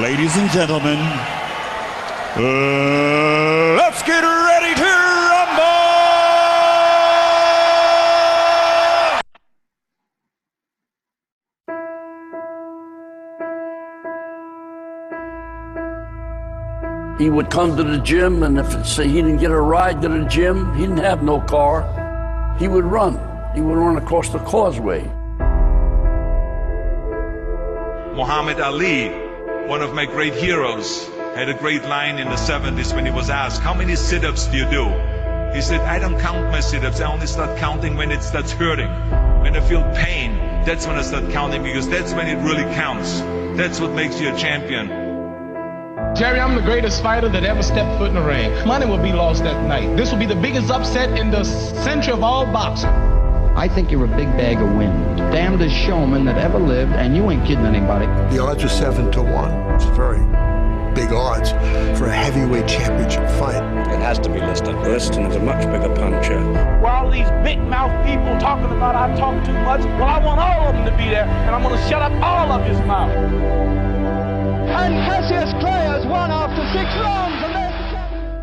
Ladies and gentlemen, let's get ready to rumble! He would come to the gym, and if he didn't get a ride to the gym, he didn't have no car, he would run. He would run across the causeway. Muhammad Ali, one of my great heroes, had a great line in the 70s when he was asked, how many sit-ups do you do? He said, I don't count my sit-ups, I only start counting when it starts hurting. When I feel pain, that's when I start counting, because that's when it really counts. That's what makes you a champion. Jerry, I'm the greatest fighter that ever stepped foot in the ring. Money will be lost that night. This will be the biggest upset in the century of all boxing. I think you're a big bag of wind. Damnedest showman that ever lived, and you ain't kidding anybody. The odds are 7-1. It's very big odds for a heavyweight championship fight. It has to be listed first, and there's a much bigger puncher. While these big mouth people talking about I talk too much, well, I want all of them to be there, and I'm going to shut up all of his mouth. And Cassius Clay has won after 6 rounds.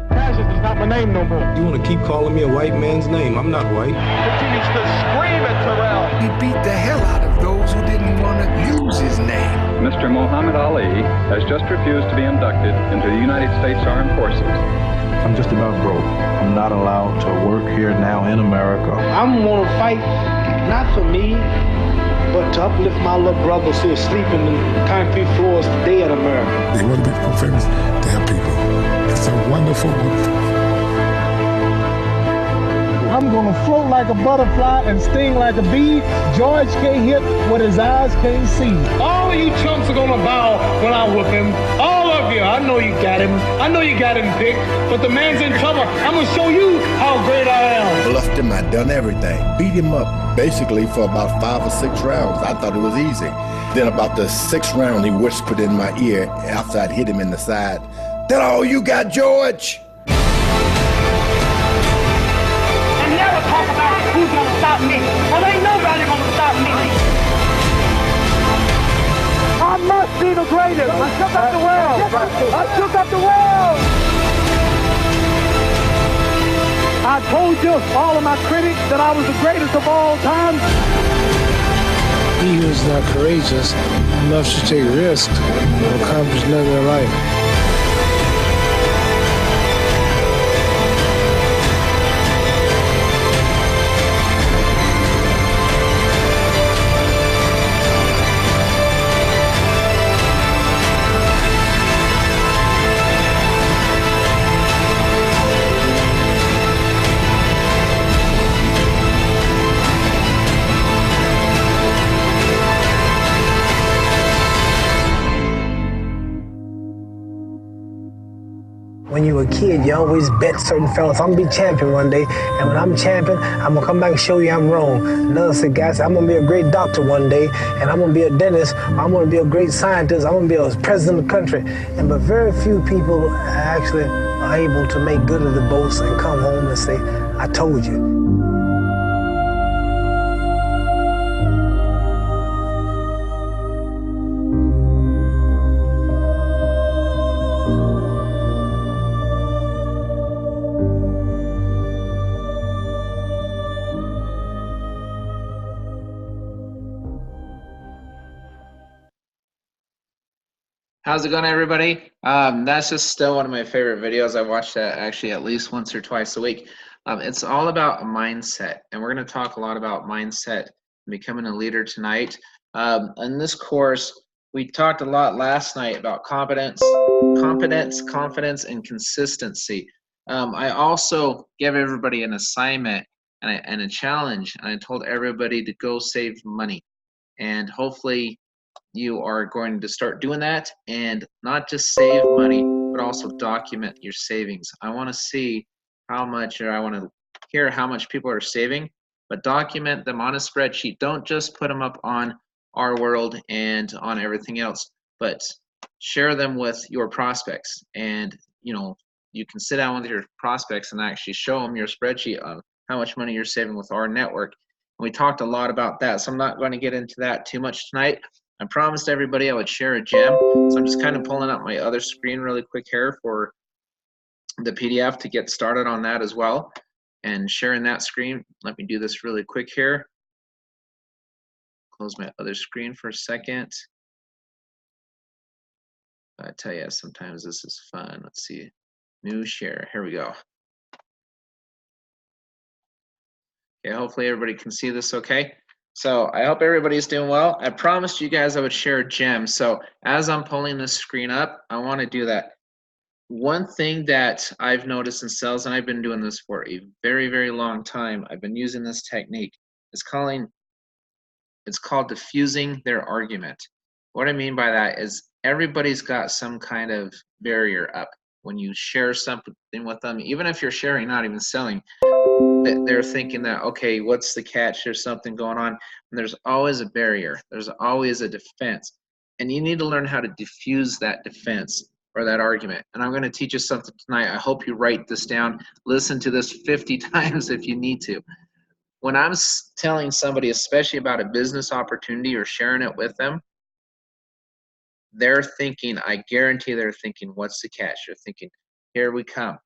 Cassius is not my name no more. You want to keep calling me a white man's name? I'm not white. Continues to scream at Terrell. He beat the hell out of those who didn't want to use his name. Mr. Muhammad Ali has just refused to be inducted into the United States Armed Forces. I'm just about broke. I'm not allowed to work here now in America. I'm going to fight not for me, but to uplift my little brothers who are sleeping in concrete floors today in America. They want to become famous. They have people. It's a wonderful, wonderful. I'm going to float like a butterfly and sting like a bee. George can't hit what his eyes can't see. All of you chumps are going to bow when I whip him. All of you. I know you got him. I know you got him picked. But the man's in trouble. I'm going to show you how great I am. Bluffed him. I done everything. Beat him up basically for about 5 or 6 rounds. I thought it was easy. Then about the 6th round, he whispered in my ear after I'd hit him in the side, "That all you got, George?" Talk about who's gonna stop me. Well, ain't nobody gonna stop me. I must be the greatest. I shook up the world. I shook up the world. I told you, all of my critics, that I was the greatest of all time. He who is not courageous enough to take risks will accomplish nothing in life. When you were a kid, you always bet certain fellas, I'm gonna be champion one day, and when I'm champion, I'm gonna come back and show you I'm wrong. Another said, guys, I'm gonna be a great doctor one day, and I'm gonna be a dentist, I'm gonna be a great scientist, I'm gonna be a president of the country. But very few people actually are able to make good of the boast and come home and say, I told you. How's it going, everybody? That's just still one of my favorite videos. I watch that actually at least once or twice a week. It's all about mindset, and we're going to talk a lot about mindset and becoming a leader tonight. In this course, we talked a lot last night about confidence, confidence, and consistency. I also gave everybody an assignment and a challenge, and I told everybody to go save money, and hopefully you are going to start doing that, and not just save money, but also document your savings. I want to see how much, or I want to hear how much people are saving, but document them on a spreadsheet. Don't just put them up on our world and on everything else, but share them with your prospects. And you know, you can sit down with your prospects and actually show them your spreadsheet of how much money you're saving with our network. And we talked a lot about that, so I'm not going to get into that too much tonight. I promised everybody I would share a gem, so I'm just kind of pulling up my other screen really quick here for the PDF to get started on that as well, and sharing that screen. Let me do this really quick here. Close my other screen for a second. I tell you, sometimes this is fun. Let's see, new share, here we go. Okay, hopefully everybody can see this okay. So I hope everybody's doing well. I promised you guys I would share a gem. So as I'm pulling this screen up, I want to do that. One thing that I've noticed in sales, and I've been doing this for a very, very long time, I've been using this technique. It's called diffusing their argument. What I mean by that is everybody's got some kind of barrier up. When you share something with them, even if you're sharing, not even selling, they're thinking that, okay, what's the catch? There's something going on. And there's always a barrier. There's always a defense. And you need to learn how to diffuse that defense or that argument. And I'm going to teach you something tonight. I hope you write this down. Listen to this 50 times if you need to. When I'm telling somebody, especially about a business opportunity or sharing it with them, they're thinking, I guarantee they're thinking, what's the catch? They're thinking, here we come.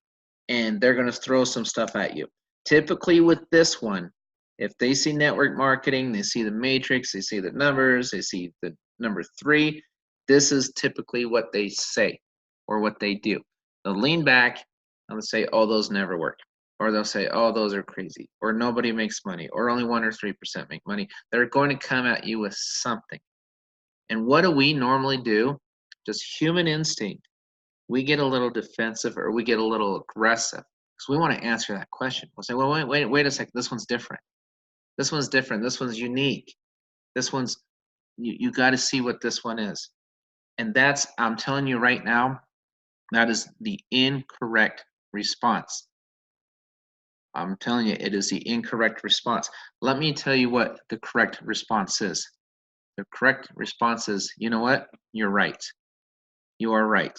And they're going to throw some stuff at you. Typically with this one, if they see network marketing, they see the matrix, they see the numbers, they see the number 3, this is typically what they say or what they do. They'll lean back and they'll say, oh, those never work. Or they'll say, oh, those are crazy. Or nobody makes money. Or only 1 or 3% make money. They're going to come at you with something. And what do we normally do? Just human instinct. We get a little defensive or we get a little aggressive because we want to answer that question. We'll say, well, wait a second. This one's different. This one's different. This one's unique. This one's, you got to see what this one is. And that's, I'm telling you right now, that is the incorrect response. I'm telling you, it is the incorrect response. Let me tell you what the correct response is. The correct response is, you know what? You're right. You are right.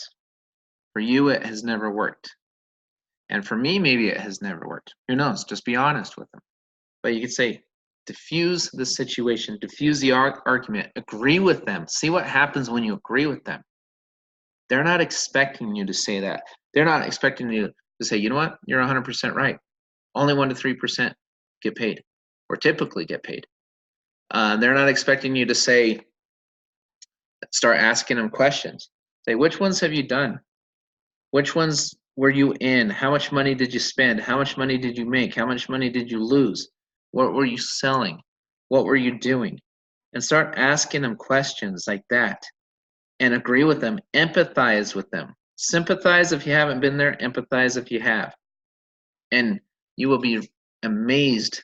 For you, it has never worked. And for me, maybe it has never worked. Who knows? Just be honest with them. But you could say, diffuse the situation, diffuse the argument, agree with them. See what happens when you agree with them. They're not expecting you to say that. They're not expecting you to say, you know what? You're 100% right. Only 1 to 3% get paid, or typically get paid. They're not expecting you to say, start asking them questions. Say, which ones have you done? Which ones were you in? How much money did you spend? How much money did you make? How much money did you lose? What were you selling? What were you doing? And start asking them questions like that and agree with them. Empathize with them. Sympathize if you haven't been there. Empathize if you have. And you will be amazed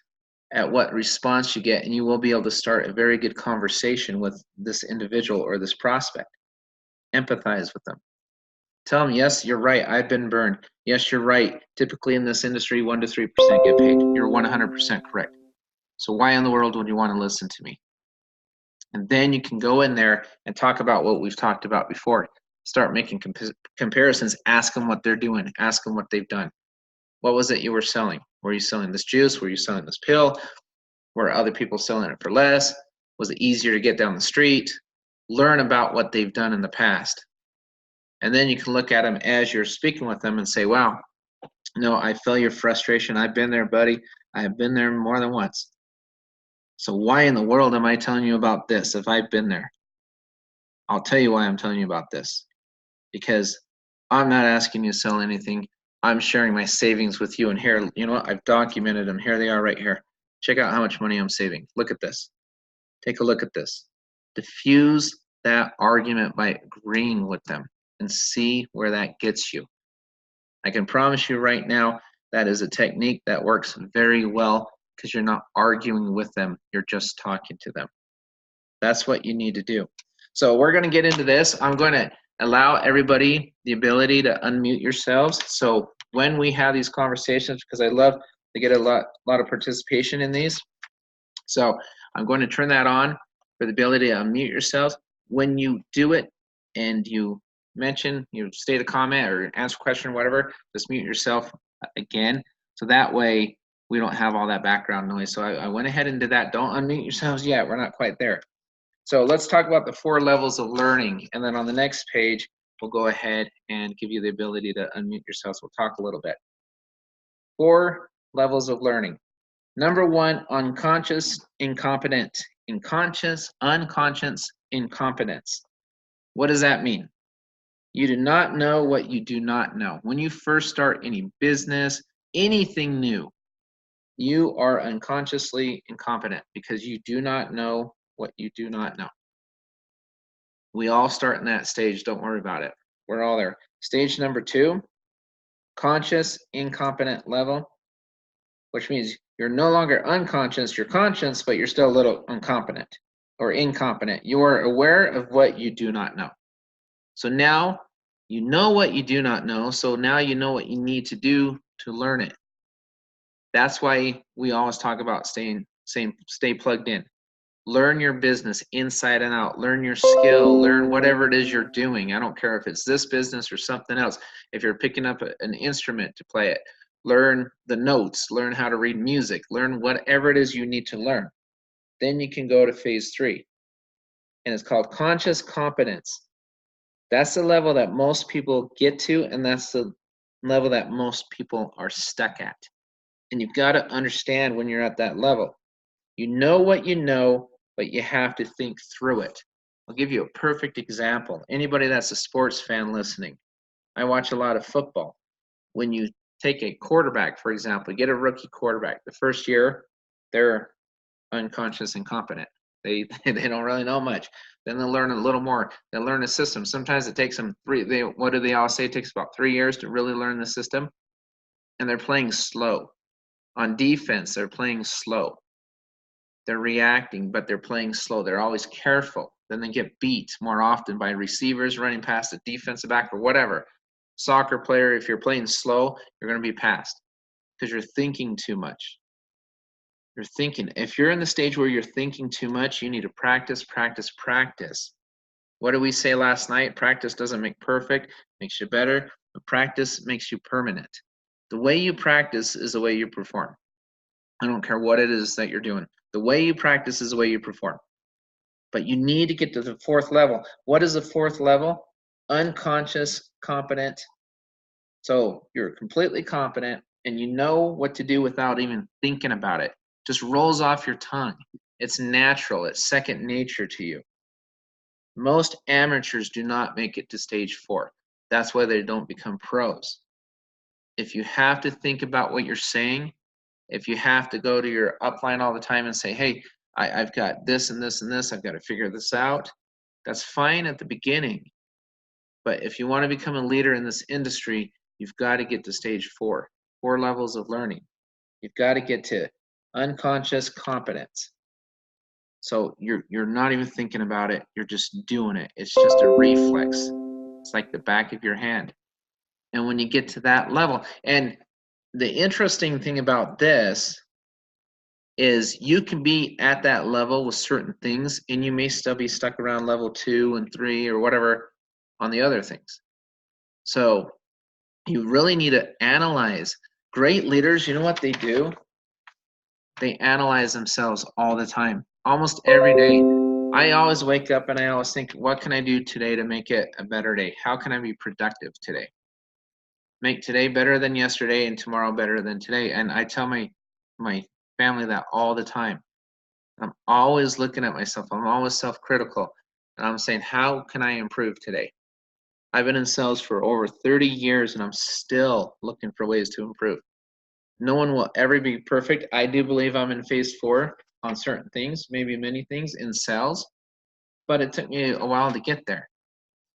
at what response you get, and you will be able to start a very good conversation with this individual or this prospect. Empathize with them. Tell them, yes, you're right, I've been burned. Yes, you're right. Typically in this industry, 1 to 3% get paid. You're 100% correct. So why in the world would you want to listen to me? And then you can go in there and talk about what we've talked about before. Start making comparisons. Ask them what they're doing. Ask them what they've done. What was it you were selling? Were you selling this juice? Were you selling this pill? Were other people selling it for less? Was it easier to get down the street? Learn about what they've done in the past. And then you can look at them as you're speaking with them and say, wow, no, I feel your frustration. I've been there, buddy. I have been there more than once. So why in the world am I telling you about this if I've been there? I'll tell you why I'm telling you about this. Because I'm not asking you to sell anything. I'm sharing my savings with you. And here, you know what? I've documented them. Here they are right here. Check out how much money I'm saving. Look at this. Take a look at this. Diffuse that argument by agreeing with them and see where that gets you. I can promise you right now that is a technique that works very well because you're not arguing with them. You're just talking to them. That's what you need to do. So we're going to get into this. I'm going to allow everybody the ability to unmute yourselves. So when we have these conversations, because I love to get a lot of participation in these. So I'm going to turn that on for the ability to unmute yourselves. When you do it and you mention, you state a comment or answer a question or whatever, just mute yourself again. So that way we don't have all that background noise. So I went ahead and did that. Don't unmute yourselves yet. We're not quite there. So let's talk about the 4 levels of learning. And then on the next page, we'll go ahead and give you the ability to unmute yourselves. We'll talk a little bit. 4 levels of learning. Number 1, unconscious incompetent. Unconscious incompetence. What does that mean? You do not know what you do not know. When you first start any business, anything new, you are unconsciously incompetent because you do not know what you do not know. We all start in that stage. Don't worry about it. We're all there. Stage number 2, conscious incompetent level, which means you're no longer unconscious, you're conscious, but you're still a little incompetent or incompetent. You are aware of what you do not know. So now you know what you do not know, so now you know what you need to do to learn it. That's why we always talk about stay plugged in. Learn your business inside and out. Learn your skill. Learn whatever it is you're doing. I don't care if it's this business or something else. If you're picking up an instrument to play it, learn the notes. Learn how to read music. Learn whatever it is you need to learn. Then you can go to phase 3. And it's called conscious competence. That's the level that most people get to, and that's the level that most people are stuck at. And you've got to understand when you're at that level. You know what you know, but you have to think through it. I'll give you a perfect example. Anybody that's a sports fan listening, I watch a lot of football. When you take a quarterback, for example, get a rookie quarterback. The first year, they're unconscious incompetent. They don't really know much. Then they'll learn a little more. They'll learn a system. Sometimes it takes them what do they all say? It takes about 3 years to really learn the system. And they're playing slow. On defense, they're playing slow. They're reacting, but they're playing slow. They're always careful. Then they get beat more often by receivers running past the defensive back or whatever. Soccer player, if you're playing slow, you're going to be passed because you're thinking too much. You're thinking. If you're in the stage where you're thinking too much, you need to practice, practice, practice. What did we say last night? Practice doesn't make perfect, makes you better, but practice makes you permanent. The way you practice is the way you perform. I don't care what it is that you're doing. The way you practice is the way you perform. But you need to get to the 4th level. What is the 4th level? Unconscious competent. So you're completely competent and you know what to do without even thinking about it. Just rolls off your tongue. It's natural. It's second nature to you. Most amateurs do not make it to stage 4. That's why they don't become pros. If you have to think about what you're saying, if you have to go to your upline all the time and say, hey, I've got this and this and this, I've got to figure this out, that's fine at the beginning. But if you want to become a leader in this industry, you've got to get to stage 4, 4 levels of learning. You've got to get to unconscious competence. So you're not even thinking about it, you're just doing it. It's just a reflex. It's like the back of your hand. And when you get to that level, and the interesting thing about this is you can be at that level with certain things and you may still be stuck around level 2 and 3 or whatever on the other things. So you really need to analyze. Great leaders, you know what they do? They analyze themselves all the time, almost every day. I always wake up and I always think, what can I do today to make it a better day? How can I be productive today? Make today better than yesterday and tomorrow better than today. And I tell my family that all the time. I'm always looking at myself. I'm always self-critical. And I'm saying, how can I improve today? I've been in sales for over 30 years and I'm still looking for ways to improve. No one will ever be perfect. I do believe I'm in phase 4 on certain things, maybe many things in sales, but it took me a while to get there.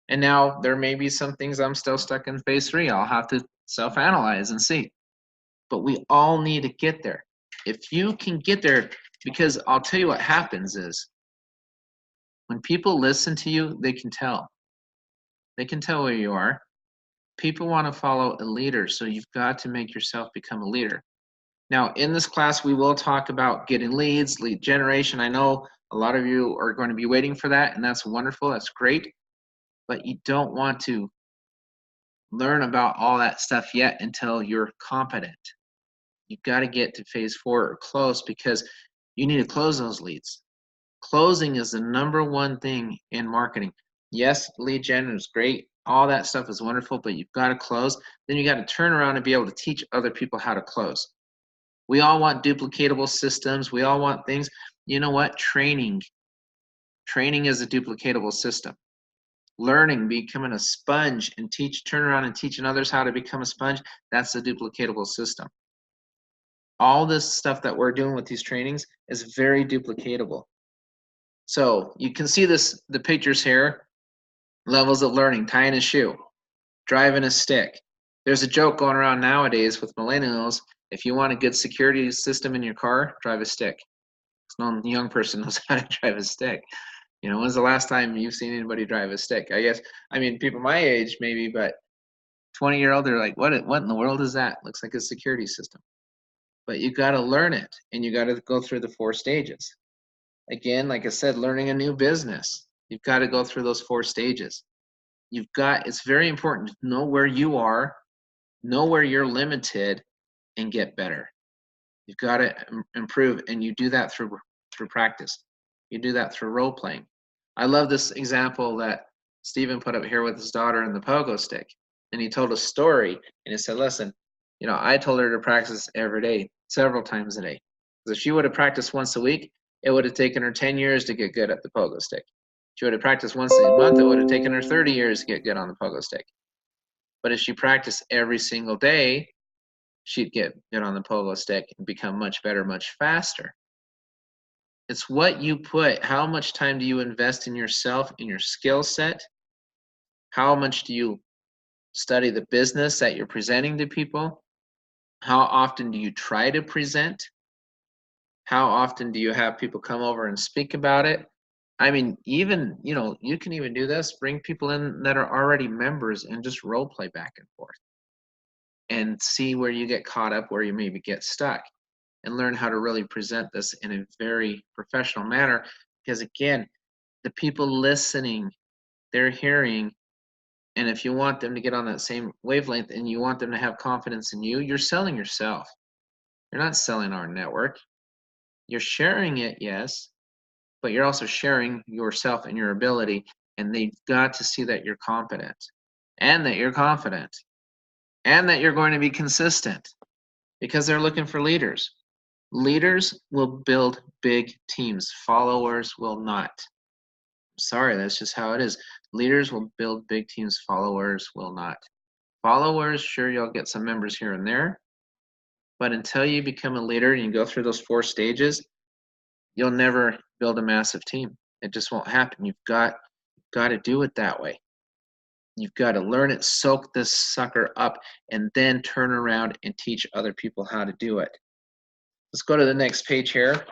And now there may be some things I'm still stuck in phase 3. I'll have to self-analyze and see. But we all need to get there. If you can get there, because I'll tell you what happens is when people listen to you, they can tell. They can tell where you are. People want to follow a leader, so you've got to make yourself become a leader. Now, in this class, we will talk about getting leads, lead generation. I know a lot of you are going to be waiting for that, and that's wonderful. That's great. But you don't want to learn about all that stuff yet until you're competent. You've got to get to phase 4 or close because you need to close those leads. Closing is the #1 thing in marketing. Yes, lead gen is great. All that stuff is wonderful, but you've got to close. Then you got to turn around and be able to teach other people how to close. We all want duplicatable systems. We all want things. You know what? Training is a duplicatable system. Learning, becoming a sponge and turn around and teaching others how to become a sponge, that's a duplicatable system. All this stuff that we're doing with these trainings is very duplicatable. So you can see the pictures here. Levels of learning: tying a shoe, driving a stick. There's a joke going around nowadays with millennials: if you want a good security system in your car, drive a stick. No young person knows how to drive a stick. You know, when's the last time you've seen anybody drive a stick? I mean, people my age maybe, but 20-year-old, they're like, what in the world is that? Looks like a security system. But you got to learn it, and you got to go through the 4 stages. Again, like I said, learning a new business, you've got to go through those 4 stages. It's very important to know where you are, know where you're limited, and get better. You've got to improve, and you do that through practice. You do that through role playing. I love this example that Stephen put up here with his daughter and the pogo stick. And he told a story, and he said, listen, you know, I told her to practice every day, several times a day. Because if she would have practiced once a week, it would have taken her 10 years to get good at the pogo stick. If she would have practiced once a month, it would have taken her 30 years to get good on the pogo stick. But if she practiced every single day, she'd get good on the pogo stick and become much better, much faster. It's what you put. How much time do you invest in yourself, in your skill set? How much do you study the business that you're presenting to people? How often do you try to present? How often do you have people come over and speak about it? I mean, even, you know, you can even do this. Bring people in that are already members and just role play back and forth. And see where you get caught up, where you maybe get stuck. And learn how to really present this in a very professional manner. Because again, the people listening, they're hearing, and if you want them to get on that same wavelength and you want them to have confidence in you, you're selling yourself. You're not selling our network. You're sharing it, yes, but you're also sharing yourself and your ability, and they've got to see that you're competent, and that you're confident, and that you're going to be consistent, because they're looking for leaders. Leaders will build big teams. Followers will not. Sorry, that's just how it is. Leaders will build big teams. Followers will not. Followers, sure, you'll get some members here and there, but until you become a leader and you go through those 4 stages, you'll never build a massive team. It just won't happen. You've got to do it that way. You've got to learn it, soak this sucker up, and then turn around and teach other people how to do it. Let's go to the next page here,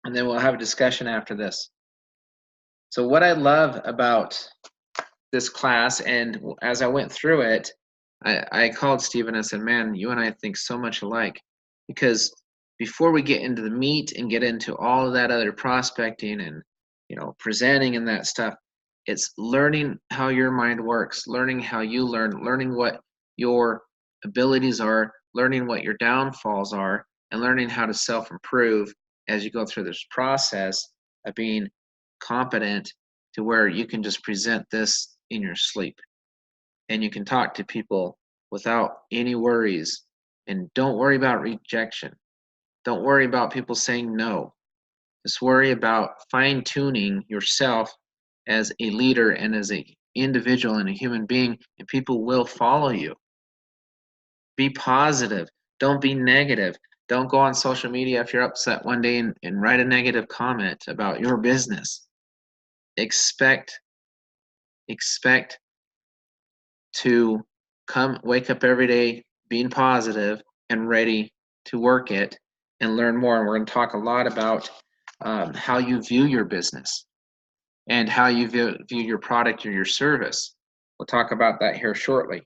and then we'll have a discussion after this. So what I love about this class, and as I went through it, I called Stephen and I said, man, you and I think so much alike. Because before we get into the meat and get into all of that other prospecting and, you know, presenting and that stuff, it's learning how your mind works, learning how you learn, learning what your abilities are, learning what your downfalls are, and learning how to self-improve as you go through this process of being competent to where you can just present this in your sleep. And you can talk to people without any worries. And don't worry about rejection. Don't worry about people saying no. Just worry about fine-tuning yourself as a leader and as an individual and a human being, and people will follow you. Be positive. Don't be negative. Don't go on social media if you're upset one day and write a negative comment about your business. Expect to wake up every day being positive and ready to work it and learn more. And we're going to talk a lot about how you view your business and how you view your product or your service. We'll talk about that here shortly.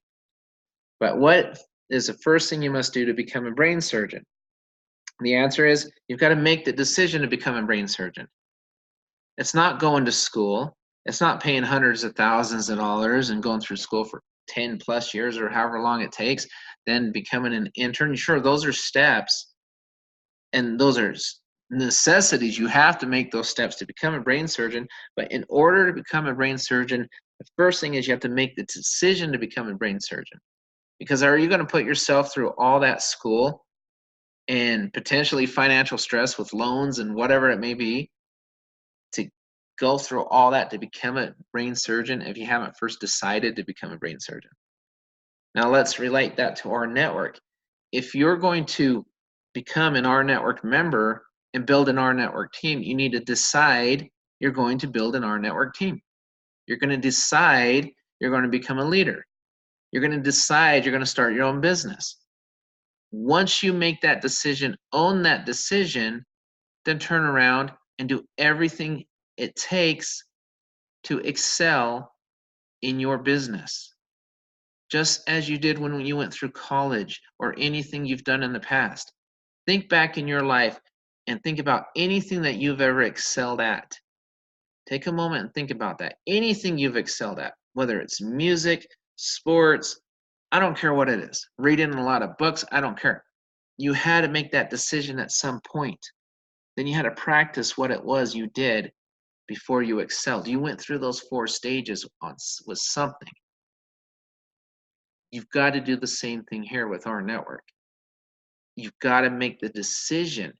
But what is the first thing you must do to become a brain surgeon? The answer is you've got to make the decision to become a brain surgeon. It's not going to school. It's not paying hundreds of thousands of dollars and going through school for 10 plus years or however long it takes, then becoming an intern. Sure, those are steps, and those are necessities. You have to make those steps to become a brain surgeon. But in order to become a brain surgeon, the first thing is you have to make the decision to become a brain surgeon. Because are you going to put yourself through all that school and potentially financial stress with loans and whatever it may be to go through all that to become a brain surgeon if you haven't first decided to become a brain surgeon? Now let's relate that to our network. If you're going to become an rNetwork member and build an rNetwork team, you need to decide you're going to build an rNetwork team. You're going to decide you're going to become a leader. You're going to decide you're going to start your own business. Once you make that decision, own that decision, then turn around and do everything it takes to excel in your business. Just as you did when you went through college or anything you've done in the past. Think back in your life and think about anything that you've ever excelled at. Take a moment and think about that. Anything you've excelled at, whether it's music, sports, I don't care what it is. Reading a lot of books, I don't care. You had to make that decision at some point. Then you had to practice what it was you did before you excelled. You went through those 4 stages with something. You've got to do the same thing here with rNetwork. You've got to make the decision.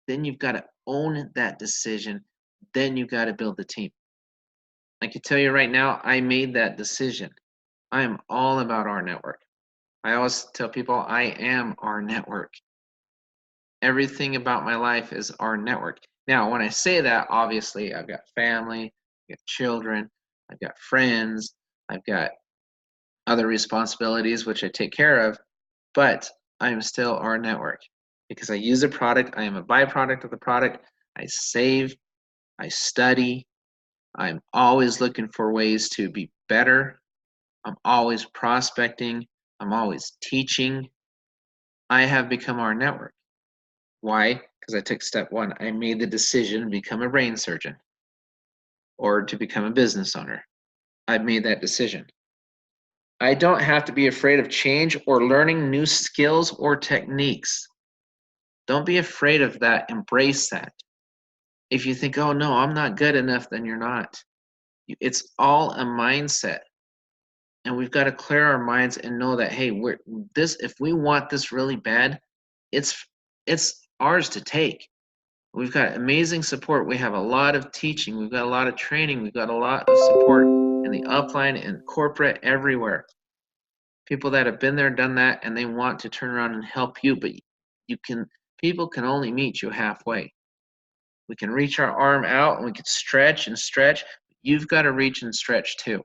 Then you've got to own that decision. Then you've got to build the team. I can tell you right now, I made that decision. I am all about rNetwork. I always tell people I am rNetwork. Everything about my life is rNetwork. Now, when I say that, obviously, I've got family, I've got children, I've got friends, I've got other responsibilities which I take care of, but I am still rNetwork because I use a product. I am a byproduct of the product. I save, I study. I'm always looking for ways to be better. I'm always prospecting. I'm always teaching. I have become rNetwork. Why? Because I took step 1. I made the decision to become a brain surgeon or to become a business owner. I've made that decision. I don't have to be afraid of change or learning new skills or techniques. Don't be afraid of that. Embrace that. If you think, oh no, I'm not good enough, then you're not. It's all a mindset. And we've got to clear our minds and know that, hey, if we want this really bad, it's ours to take. We've got amazing support. We have a lot of teaching. We've got a lot of training. We've got a lot of support in the upline and corporate everywhere. People that have been there, done that, and they want to turn around and help you, but people can only meet you halfway. We can reach our arm out and we can stretch and stretch. You've got to reach and stretch too.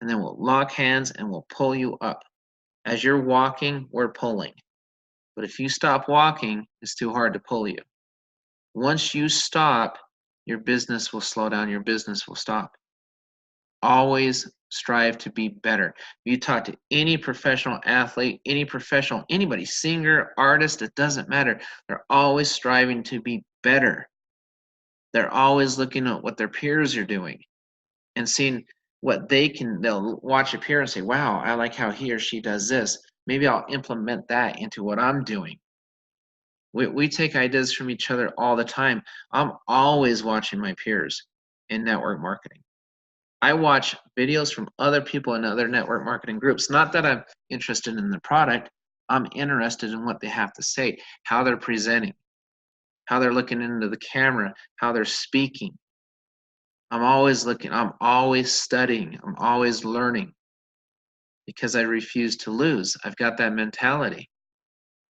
And then we'll lock hands and we'll pull you up. As you're walking, we're pulling. But if you stop walking, it's too hard to pull you. Once you stop, your business will slow down, your business will stop. Always strive to be better. You talk to any professional athlete, anybody, singer, artist, it doesn't matter. They're always striving to be better. They're always looking at what their peers are doing and seeing what they'll watch a peer and say, wow, I like how he or she does this. Maybe I'll implement that into what I'm doing. We take ideas from each other all the time. I'm always watching my peers in network marketing. I watch videos from other people in other network marketing groups. Not that I'm interested in the product. I'm interested in what they have to say, how they're presenting, how they're looking into the camera, how they're speaking. I'm always looking, I'm always studying, I'm always learning because I refuse to lose. I've got that mentality.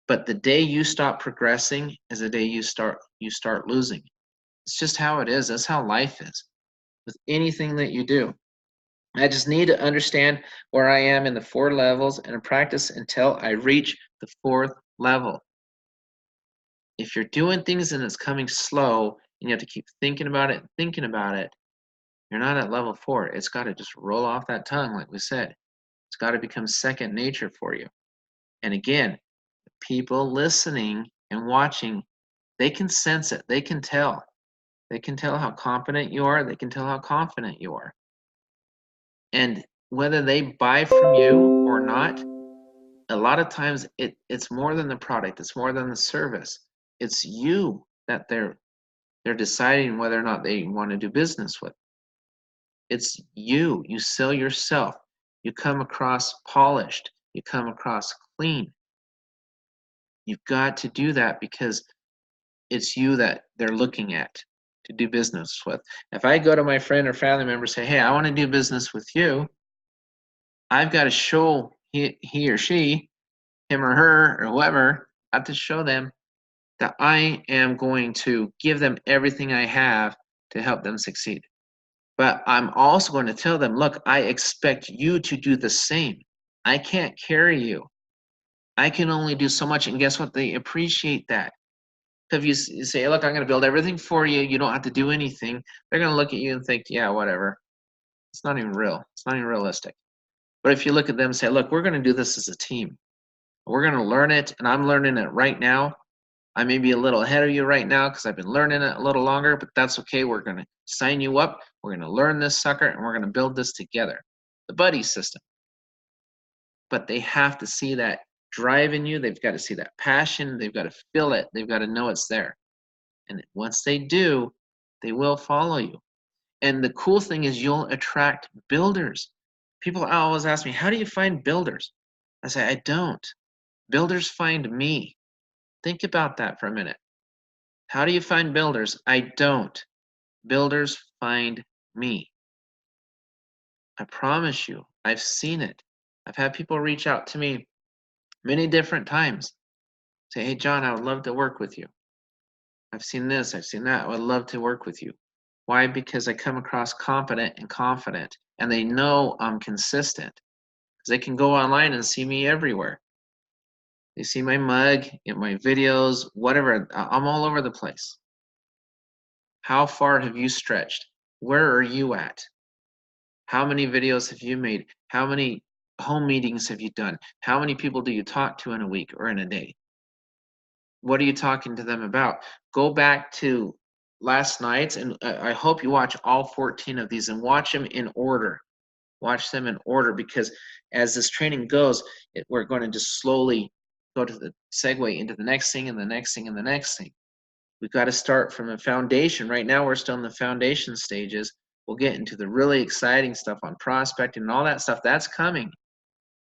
But the day you stop progressing is the day you start losing. It's just how it is. That's how life is with anything that you do. I just need to understand where I am in the 4 levels and practice until I reach the 4th level. If you're doing things and it's coming slow and you have to keep thinking about it, you're not at level 4. It's got to just roll off that tongue, like we said. It's got to become second nature for you. And again, people listening and watching, they can sense it. They can tell. They can tell how competent you are. They can tell how confident you are. And whether they buy from you or not, a lot of times it's more than the product. It's more than the service. It's you that they're deciding whether or not they want to do business with. It's you. You sell yourself. You come across polished. You come across clean. You've got to do that because it's you that they're looking at to do business with. If I go to my friend or family member and say, hey, I want to do business with you, I've got to show he or she, him or her or whoever, I have to show them that I am going to give them everything I have to help them succeed. But I'm also going to tell them, look, I expect you to do the same. I can't carry you. I can only do so much. And guess what? They appreciate that. So if you say, look, I'm going to build everything for you, you don't have to do anything, they're going to look at you and think, yeah, whatever. It's not even real. It's not even realistic. But if you look at them and say, look, we're going to do this as a team. We're going to learn it, and I'm learning it right now. I may be a little ahead of you right now because I've been learning it a little longer, but that's okay. We're going to sign you up. We're going to learn this sucker, and we're going to build this together. The buddy system. But they have to see that drive in you. They've got to see that passion. They've got to feel it. They've got to know it's there. And once they do, they will follow you. And the cool thing is you'll attract builders. People always ask me, how do you find builders? I say, I don't. Builders find me. Think about that for a minute. How do you find builders? I don't. Builders find me. I promise you, I've seen it. I've had people reach out to me many different times. Say, hey, John, I would love to work with you. I've seen this, I've seen that. I would love to work with you. Why? Because I come across competent and confident, and they know I'm consistent. Because they can go online and see me everywhere. They see my mug, in my videos, whatever. I'm all over the place. How far have you stretched? Where are you at? How many videos have you made? How many home meetings have you done? How many people do you talk to in a week or in a day? What are you talking to them about? Go back to last night's, and I hope you watch all 14 of these and watch them in order. Watch them in order, because as this training goes, we're going to just slowly go to the segue into the next thing and the next thing and the next thing. We've got to start from a foundation. Right now, we're still in the foundation stages. We'll get into the really exciting stuff on prospecting and all that stuff. That's coming.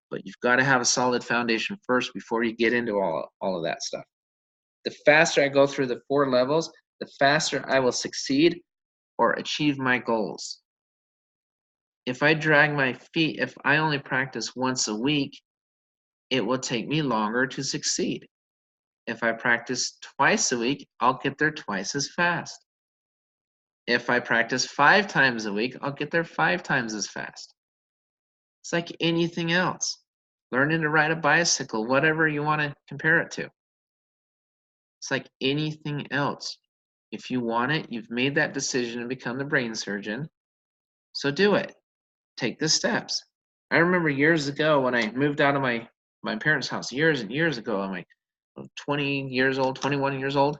But you've got to have a solid foundation first before you get into all of that stuff. The faster I go through the 4 levels, the faster I will succeed or achieve my goals. If I drag my feet, if I only practice once a week, it will take me longer to succeed. If I practice twice a week, I'll get there twice as fast. If I practice 5 times a week, I'll get there 5 times as fast. It's like anything else. Learning to ride a bicycle, whatever you want to compare it to. It's like anything else. If you want it, you've made that decision to become the brain surgeon, so do it. Take the steps. I remember years ago when I moved out of my parents' house years and years ago. I'm like 20 years old, 21 years old.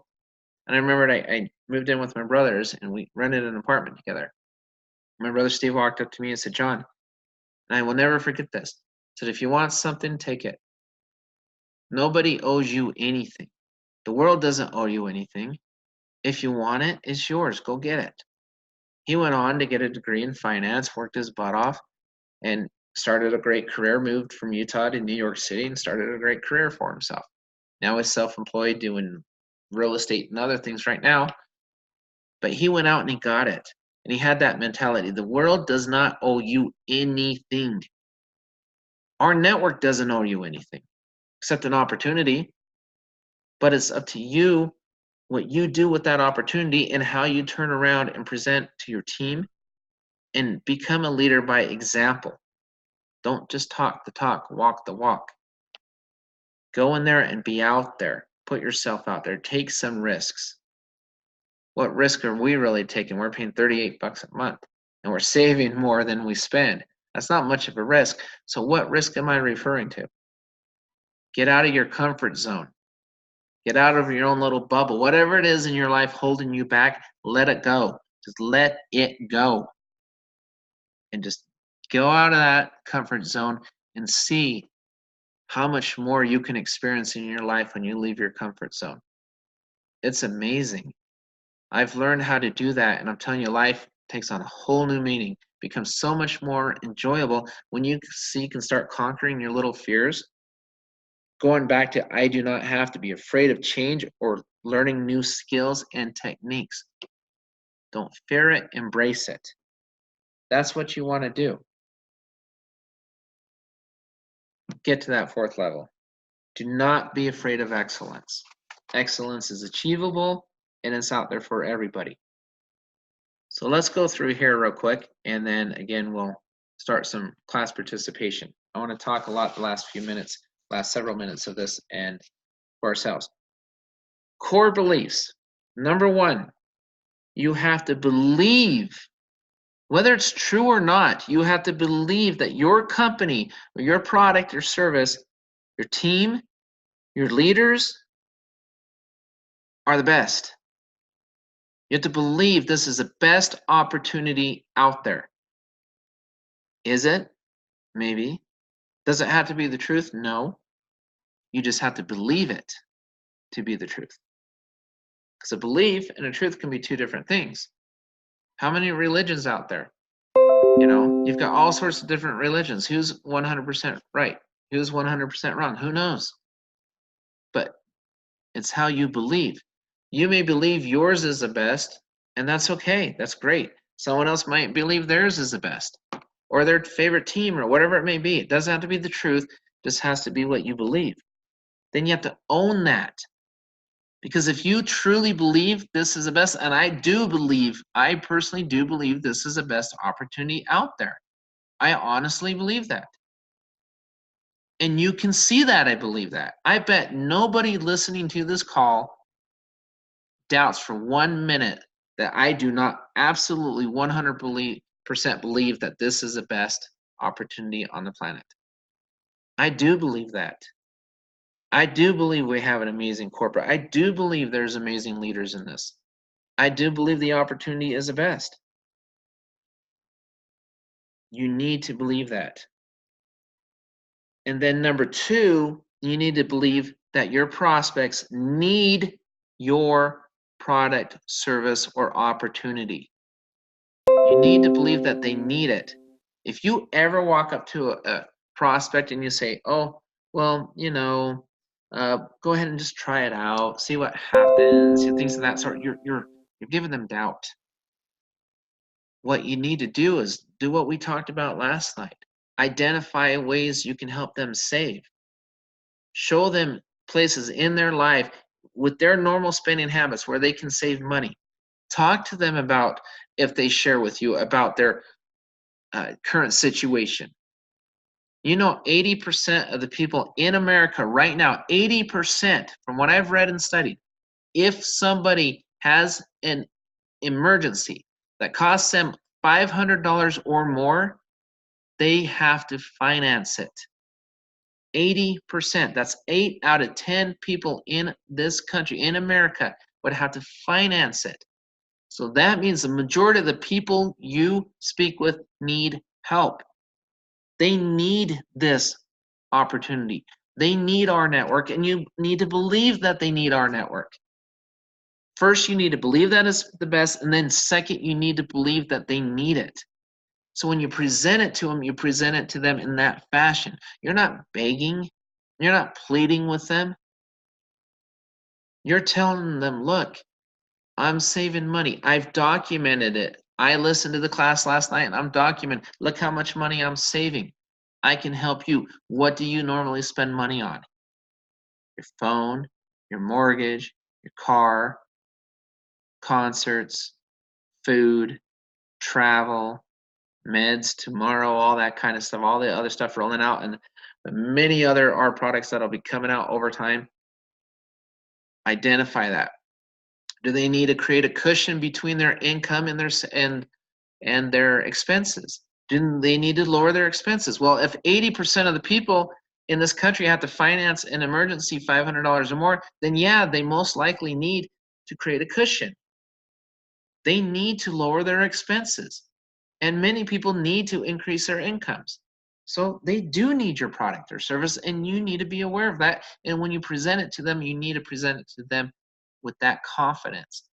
And I remembered I moved in with my brothers and we rented an apartment together. My brother Steve walked up to me and said, John, and I will never forget this, said, if you want something, take it. Nobody owes you anything. The world doesn't owe you anything. If you want it, it's yours. Go get it. He went on to get a degree in finance, worked his butt off, and started a great career, moved from Utah to New York City and started a great career for himself. Now he's self-employed doing real estate and other things right now. But he went out and he got it. And he had that mentality. The world does not owe you anything. Our network doesn't owe you anything except an opportunity. But it's up to you what you do with that opportunity and how you turn around and present to your team and become a leader by example. Don't just talk the talk, walk the walk. Go in there and be out there. Put yourself out there. Take some risks. What risk are we really taking? We're paying $38 a month and we're saving more than we spend. That's not much of a risk. So what risk am I referring to? Get out of your comfort zone. Get out of your own little bubble. Whatever it is in your life holding you back, let it go. Just let it go. And just go out of that comfort zone and see how much more you can experience in your life when you leave your comfort zone. It's amazing. I've learned how to do that, and I'm telling you, life takes on a whole new meaning, becomes so much more enjoyable when you see you can start conquering your little fears. Going back to, I do not have to be afraid of change or learning new skills and techniques. Don't fear it, embrace it. That's what you want to do. Get to that 4th level. Do not be afraid of excellence. Excellence is achievable, and it's out there for everybody. So let's go through here real quick, and then again we'll start some class participation. I want to talk a lot the last several minutes of this and for ourselves. Core beliefs. Number 1, you have to believe, whether it's true or not, you have to believe that your company or your product or service, your team, your leaders are the best. You have to believe this is the best opportunity out there. Is it? Maybe. Does it have to be the truth? No. You just have to believe it to be the truth. Because a belief and a truth can be 2 different things. How many religions out there? You know, you've got all sorts of different religions. Who's 100% right? Who's 100% wrong? Who knows? But it's how you believe. You may believe yours is the best, and that's okay. That's great. Someone else might believe theirs is the best, or their favorite team, or whatever it may be. It doesn't have to be the truth. It just has to be what you believe. Then you have to own that. Because if you truly believe this is the best, and I personally do believe this is the best opportunity out there. I honestly believe that. And you can see that I believe that. I bet nobody listening to this call doubts for 1 minute that I do not absolutely 100% believe that this is the best opportunity on the planet. I do believe that. I do believe we have an amazing corporate. I do believe there's amazing leaders in this. I do believe the opportunity is the best. You need to believe that. And then number 2, you need to believe that your prospects need your product, service, or opportunity. You need to believe that they need it. If you ever walk up to a prospect and you say, oh, well, you know, go ahead and just try it out, see what happens, things of that sort, you're giving them doubt. What you need to do is do what we talked about last night. Identify ways you can help them save. Show them places in their life with their normal spending habits where they can save money. Talk to them about, if they share with you about their current situation. You know, 80% of the people in America right now, 80%, from what I've read and studied, if somebody has an emergency that costs them $500 or more, they have to finance it. 80%, that's 8 out of 10 people in this country, in America, would have to finance it. So that means the majority of the people you speak with need help. They need this opportunity. They need our network, and you need to believe that they need our network. First, you need to believe that it's the best, and then second, you need to believe that they need it. So when you present it to them, you present it to them in that fashion. You're not begging. You're not pleading with them. You're telling them, look, I'm saving money. I've documented it. I listened to the class last night, and I'm documenting. Look how much money I'm saving. I can help you. What do you normally spend money on? Your phone, your mortgage, your car, concerts, food, travel, meds tomorrow, all that kind of stuff, all the other stuff rolling out, and the many other art products that'll be coming out over time. Identify that. Do they need to create a cushion between their income and their expenses? Do they need to lower their expenses? Well, if 80% of the people in this country have to finance an emergency $500 or more, then yeah, they most likely need to create a cushion. They need to lower their expenses. And many people need to increase their incomes. So they do need your product or service, and you need to be aware of that. And when you present it to them, you need to present it to them with that confidence,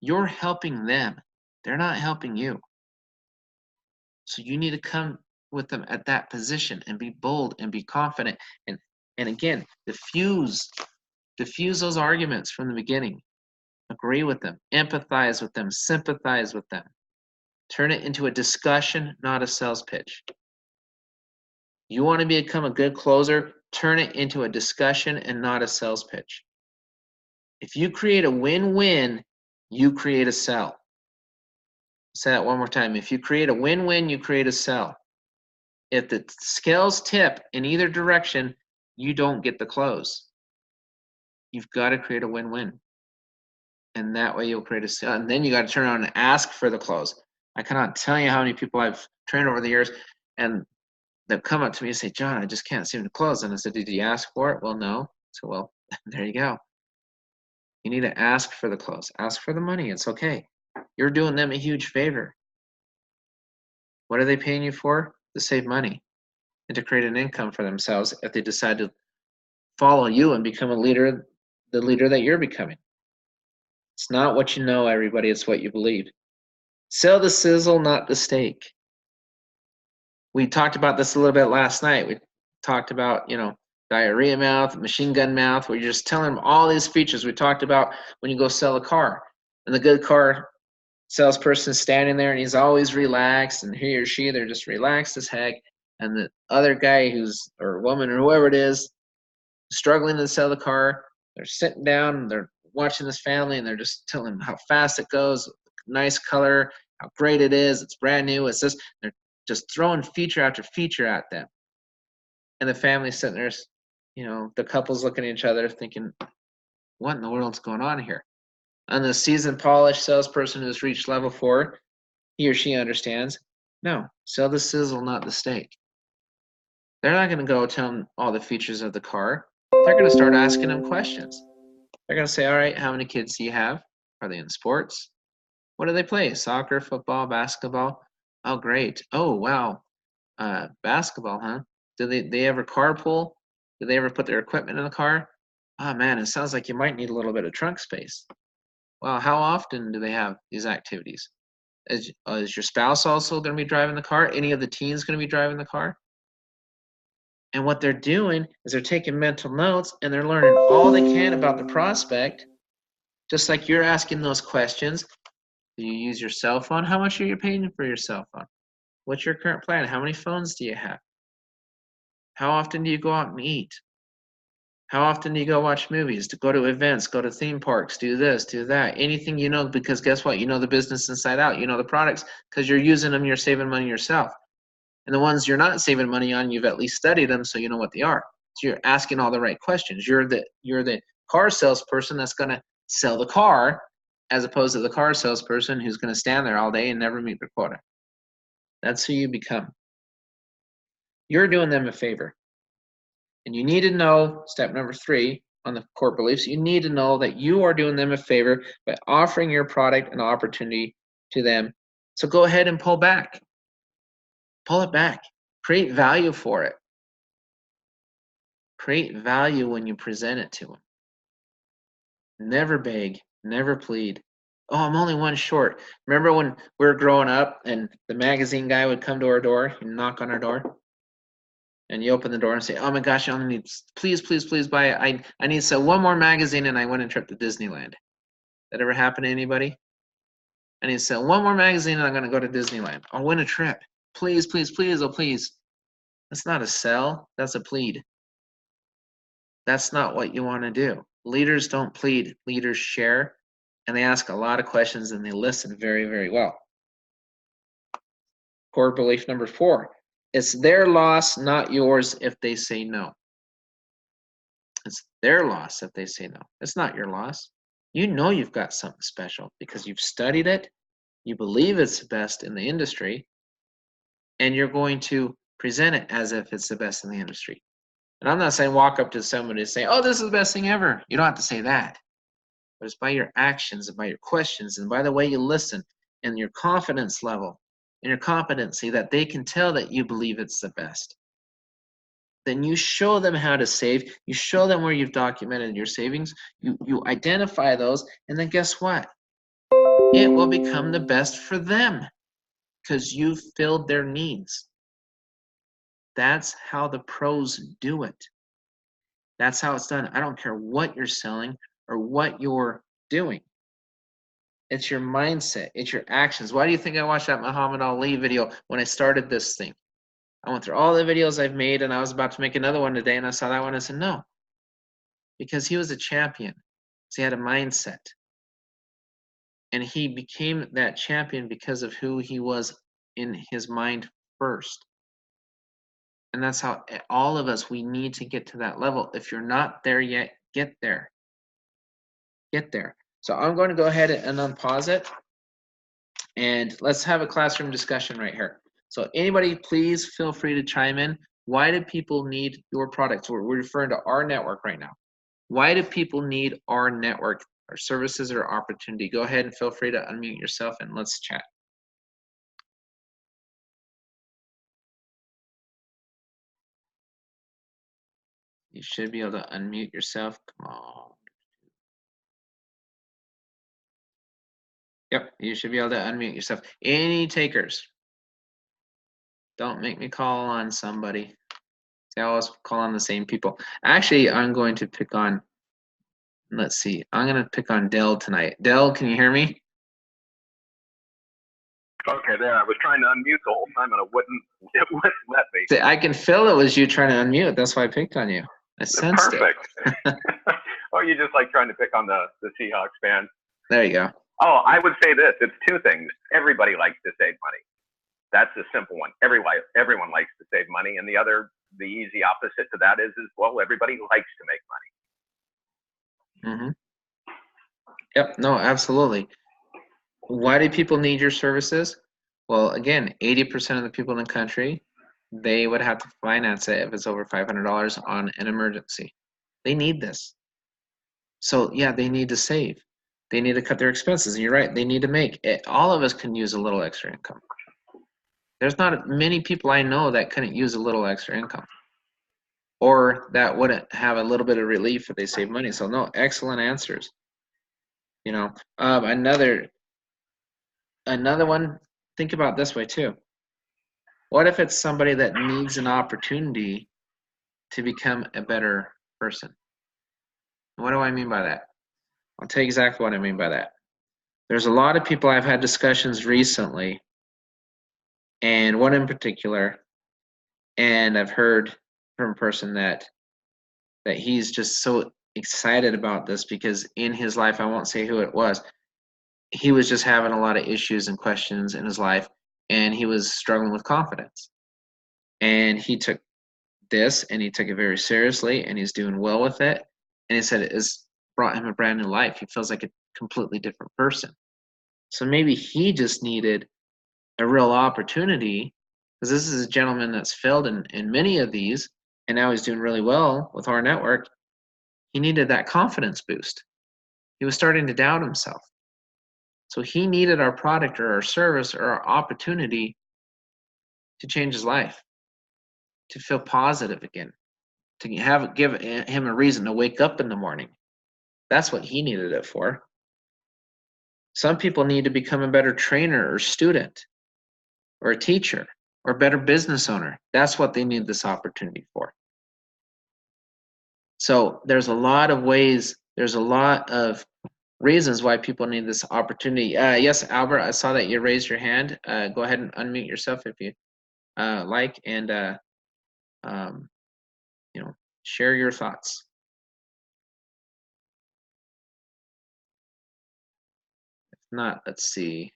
you're helping them. They're not helping you. So you need to come with them at that position and be bold and be confident. And again, diffuse those arguments from the beginning. Agree with them, empathize with them, sympathize with them. Turn it into a discussion, not a sales pitch. You want to become a good closer, turn it into a discussion and not a sales pitch. If you create a win-win, you create a sell. Say that one more time. If you create a win-win, you create a sell. If the scales tip in either direction, you don't get the close. You've got to create a win-win. And that way you'll create a sale. And then you got to turn around and ask for the close. I cannot tell you how many people I've trained over the years, and they'll come up to me and say, John, I just can't seem to close. And I said, did you ask for it? Well, no. So, well, there you go. You need to ask for the close. Ask for the money. It's okay. You're doing them a huge favor. What are they paying you for? To save money and to create an income for themselves if they decide to follow you and become a leader, the leader that you're becoming. It's not what you know, everybody. It's what you believe. Sell the sizzle, not the steak. We talked about this a little bit last night. We talked about, diarrhea mouth, machine gun mouth, where you're just telling them all these features. We talked about when you go sell a car, and the good car salesperson standing there, and he's always relaxed, and he or she, they're just relaxed as heck. And the other guy or woman or whoever it is, struggling to sell the car, they're sitting down, and they're watching this family, and they're just telling them how fast it goes, nice color, how great it is, it's brand new, it's this. They're just throwing feature after feature at them. And the family's sitting there, the couple's looking at each other thinking, what in the world's going on here? And the seasoned, polished salesperson who's reached level 4, he or she understands, no, sell the sizzle, not the steak. They're not going to go tell them all the features of the car. They're going to start asking them questions. They're going to say, all right, how many kids do you have? Are they in sports? What do they play? Soccer, football, basketball? Oh, great. Oh, wow. Basketball, huh? Do they ever carpool? Do they ever put their equipment in the car? Oh, man, it sounds like you might need a little bit of trunk space. Well, how often do they have these activities? Is your spouse also going to be driving the car? Any of the teens going to be driving the car? And what they're doing is they're taking mental notes and they're learning all they can about the prospect, just like you're asking those questions. Do you use your cell phone? How much are you paying for your cell phone? What's your current plan? How many phones do you have? How often do you go out and eat? How often do you go watch movies, to go to events, go to theme parks, do this, do that? Anything you know, because guess what? You know the business inside out. You know the products because you're using them, you're saving money yourself. And the ones you're not saving money on, you've at least studied them so you know what they are. So you're asking all the right questions. You're the car salesperson that's going to sell the car, as opposed to the car salesperson who's going to stand there all day and never meet their quota. That's who you become. You're doing them a favor. And you need to know, step number 3 on the core beliefs, you need to know that you are doing them a favor by offering your product an opportunity to them. So go ahead and pull back. Pull it back. Create value for it. Create value when you present it to them. Never beg, never plead. Oh, I'm only one short. Remember when we were growing up and the magazine guy would come to our door and knock on our door? And you open the door and say, oh my gosh, I only need, please buy it. I need to sell one more magazine and I win a trip to Disneyland. That ever happen to anybody? I need to sell one more magazine and I'm going to go to Disneyland. I'll win a trip. Please, oh please. That's not a sell, that's a plead. That's not what you want to do. Leaders don't plead, leaders share, and they ask a lot of questions and they listen very, very well. Core belief number 4. It's their loss, not yours, if they say no. It's their loss if they say no. It's not your loss. You know you've got something special because you've studied it, you believe it's the best in the industry, and you're going to present it as if it's the best in the industry. And I'm not saying walk up to somebody and say, oh, this is the best thing ever. You don't have to say that. But it's by your actions and by your questions and by the way you listen and your confidence level and your competency that they can tell that you believe it's the best. then you show them how to save. You show them where you've documented your savings. You identify those, and then guess what? It will become the best for them because you've filled their needs. That's how the pros do it. That's how it's done. I don't care what you're selling or what you're doing. It's your mindset. It's your actions. Why do you think I watched that Muhammad Ali video when I started this thing? I went through all the videos I've made, and I was about to make another one today, and I saw that one and I said, no. Because he was a champion. So he had a mindset. And he became that champion because of who he was in his mind first. And that's how all of us, we need to get to that level. If you're not there yet, get there. Get there. So I'm going to go ahead and unpause it. And let's have a classroom discussion right here. So anybody, please feel free to chime in. Why do people need your products? We're referring to our network right now. Why do people need our network, our services, or opportunity? Go ahead and feel free to unmute yourself and let's chat. You should be able to unmute yourself. Come on. Yep, you should be able to unmute yourself. Any takers? Don't make me call on somebody. I always call on the same people. Actually, I'm going to pick on, let's see, I'm going to pick on Dell tonight. Dell, can you hear me? Okay, there. I was trying to unmute the whole time and it wouldn't let me. See, I can feel it was you trying to unmute. That's why I picked on you. I sensed Perfect. Oh, you're just like trying to pick on the Seahawks fans. There you go. Oh, I would say this. It's two things. Everybody likes to save money. That's the simple one. Everyone likes to save money. And the easy opposite to that is well, everybody likes to make money. Yep, no, absolutely. Why do people need your services? Well, again, 80% of the people in the country, they would have to finance it if it's over $500 on an emergency. They need this. So yeah, they need to save. They need to cut their expenses. And you're right, they need to make it. All of us can use a little extra income. There's not many people I know that couldn't use a little extra income or that wouldn't have a little bit of relief if they save money. So no, excellent answers. You know, another one, think about this way too. What if it's somebody that needs an opportunity to become a better person? What do I mean by that? I'll tell you exactly what I mean by that. There's a lot of people I've had discussions recently, and one in particular, and I've heard from a person that he's just so excited about this because in his life, I won't say who it was, he was just having a lot of issues and questions in his life, and he was struggling with confidence. And he took this, and he took it very seriously, and he's doing well with it. And he said it's brought him a brand new life. He feels like a completely different person. So maybe he just needed a real opportunity, because this is a gentleman that's failed in many of these, and now he's doing really well with our network. He needed that confidence boost. He was starting to doubt himself. So he needed our product or our service or our opportunity to change his life, to feel positive again, to give him a reason to wake up in the morning. That's what he needed it for. Some people need to become a better trainer or student or a teacher or a better business owner. That's what they need this opportunity for. So there's a lot of ways, there's a lot of reasons why people need this opportunity. Yes, Albert, I saw that you raised your hand. Go ahead and unmute yourself if you like, and you know, share your thoughts. If not, let's see.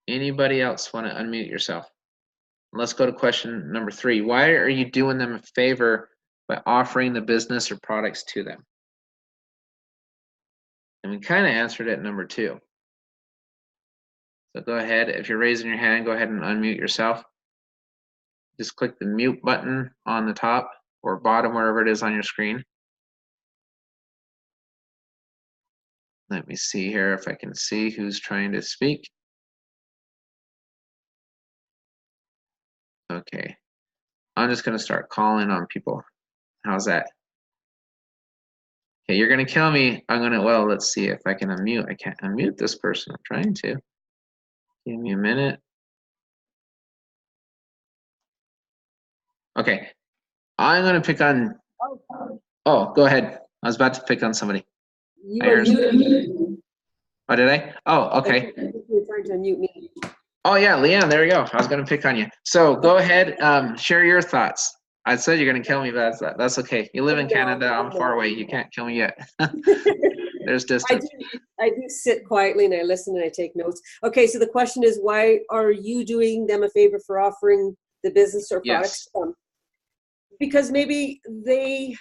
Anybody else want to unmute yourself? Let's go to question number 3. Why are you doing them a favor by offering the business or products to them? And we kind of answered it number 2. So go ahead, if you're raising your hand, go ahead and unmute yourself. Just click the mute button on the top or bottom, wherever it is on your screen. Let me see here if I can see who's trying to speak. Okay. I'm just going to start calling on people. How's that? Okay, you're going to kill me. I'm going to, well, let's see if I can unmute. I can't unmute this person. I'm trying to. Give me a minute. Okay, I'm going to pick on, oh, go ahead. I was about to pick on somebody. You were muted. Oh, did I? Oh, okay. You were trying to unmute me. Oh, yeah, Leanne, there we go. I was going to pick on you. So go ahead, share your thoughts. I said you're going to kill me, but that's okay. You live in Canada. I'm far away. You can't kill me yet. There's distance. I do sit quietly and I listen and I take notes. Okay, so the question is, why are you doing them a favor for offering the business or products to them? Because maybe they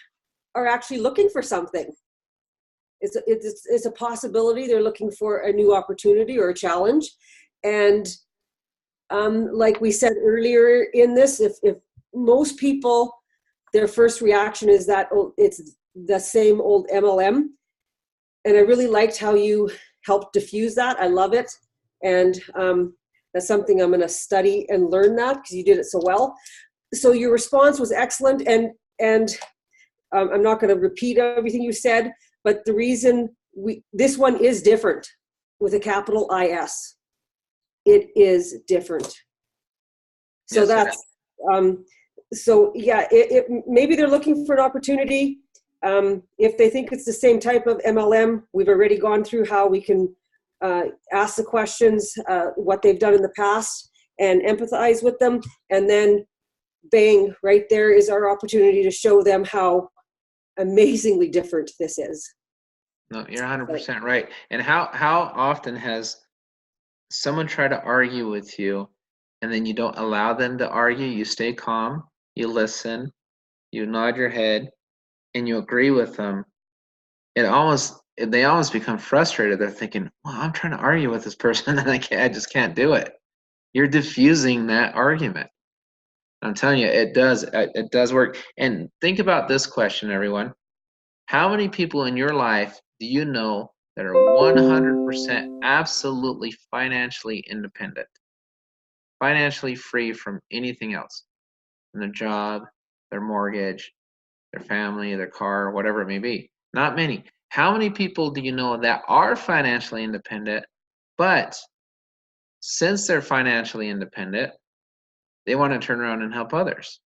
are actually looking for something. It's a possibility. They're looking for a new opportunity or a challenge. And like we said earlier in this, if most people, their first reaction is that, oh, it's the same old MLM. And I really liked how you helped diffuse that. I love it. And that's something I'm going to study and learn that, because you did it so well. So your response was excellent. And I'm not going to repeat everything you said, but the reason this one is different with a capital IS. It is different. So yes, that's, so yeah, maybe they're looking for an opportunity. If they think it's the same type of MLM, we've already gone through how we can ask the questions, what they've done in the past, and empathize with them. And then bang, right there is our opportunity to show them how amazingly different this is. No, you're 100% right. And how often has someone tried to argue with you, and then you don't allow them to argue? You stay calm, you listen, you nod your head, and you agree with them. They almost become frustrated. They're thinking, well, I'm trying to argue with this person and I just can't do it. You're diffusing that argument. I'm telling you, it does work. And think about this question, everyone. How many people in your life do you know that are 100% absolutely financially independent? Financially free from anything else? From their job, their mortgage, their family, their car, whatever it may be. Not many. How many people do you know that are financially independent, but since they're financially independent, they want to turn around and help others?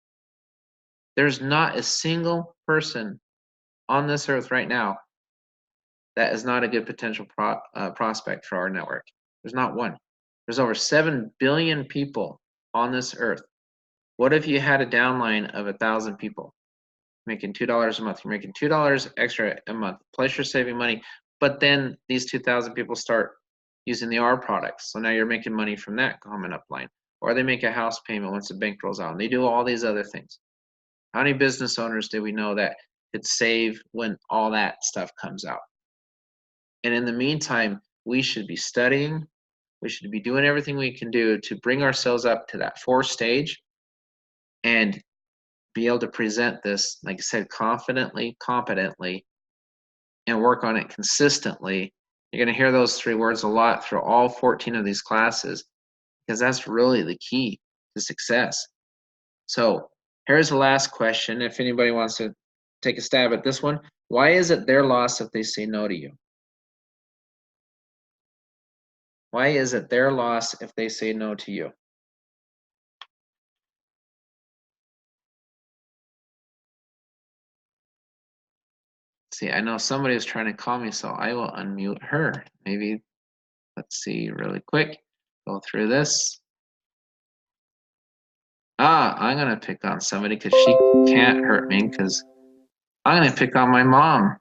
There's not a single person on this earth right now that is not a good potential prospect for our network. There's not one. There's over 7 billion people on this earth. What if you had a downline of 1,000 people making $2 a month? You're making $2 extra a month, plus you're saving money. But then these 2,000 people start using the R products. So now you're making money from that common upline. Or they make a house payment once the bank rolls out. And they do all these other things. How many business owners do we know that could save when all that stuff comes out? And in the meantime, we should be studying. We should be doing everything we can do to bring ourselves up to that 4th stage and be able to present this, like I said, confidently, competently, and work on it consistently. You're going to hear those 3 words a lot through all 14 of these classes, because that's really the key to success. So here's the last question. If anybody wants to take a stab at this one, why is it their loss if they say no to you? Why is it their loss if they say no to you? See, I know somebody is trying to call me, so I will unmute her. Maybe, let's see really quick. Go through this. I'm going to pick on somebody because she can't hurt me, because I'm going to pick on my mom.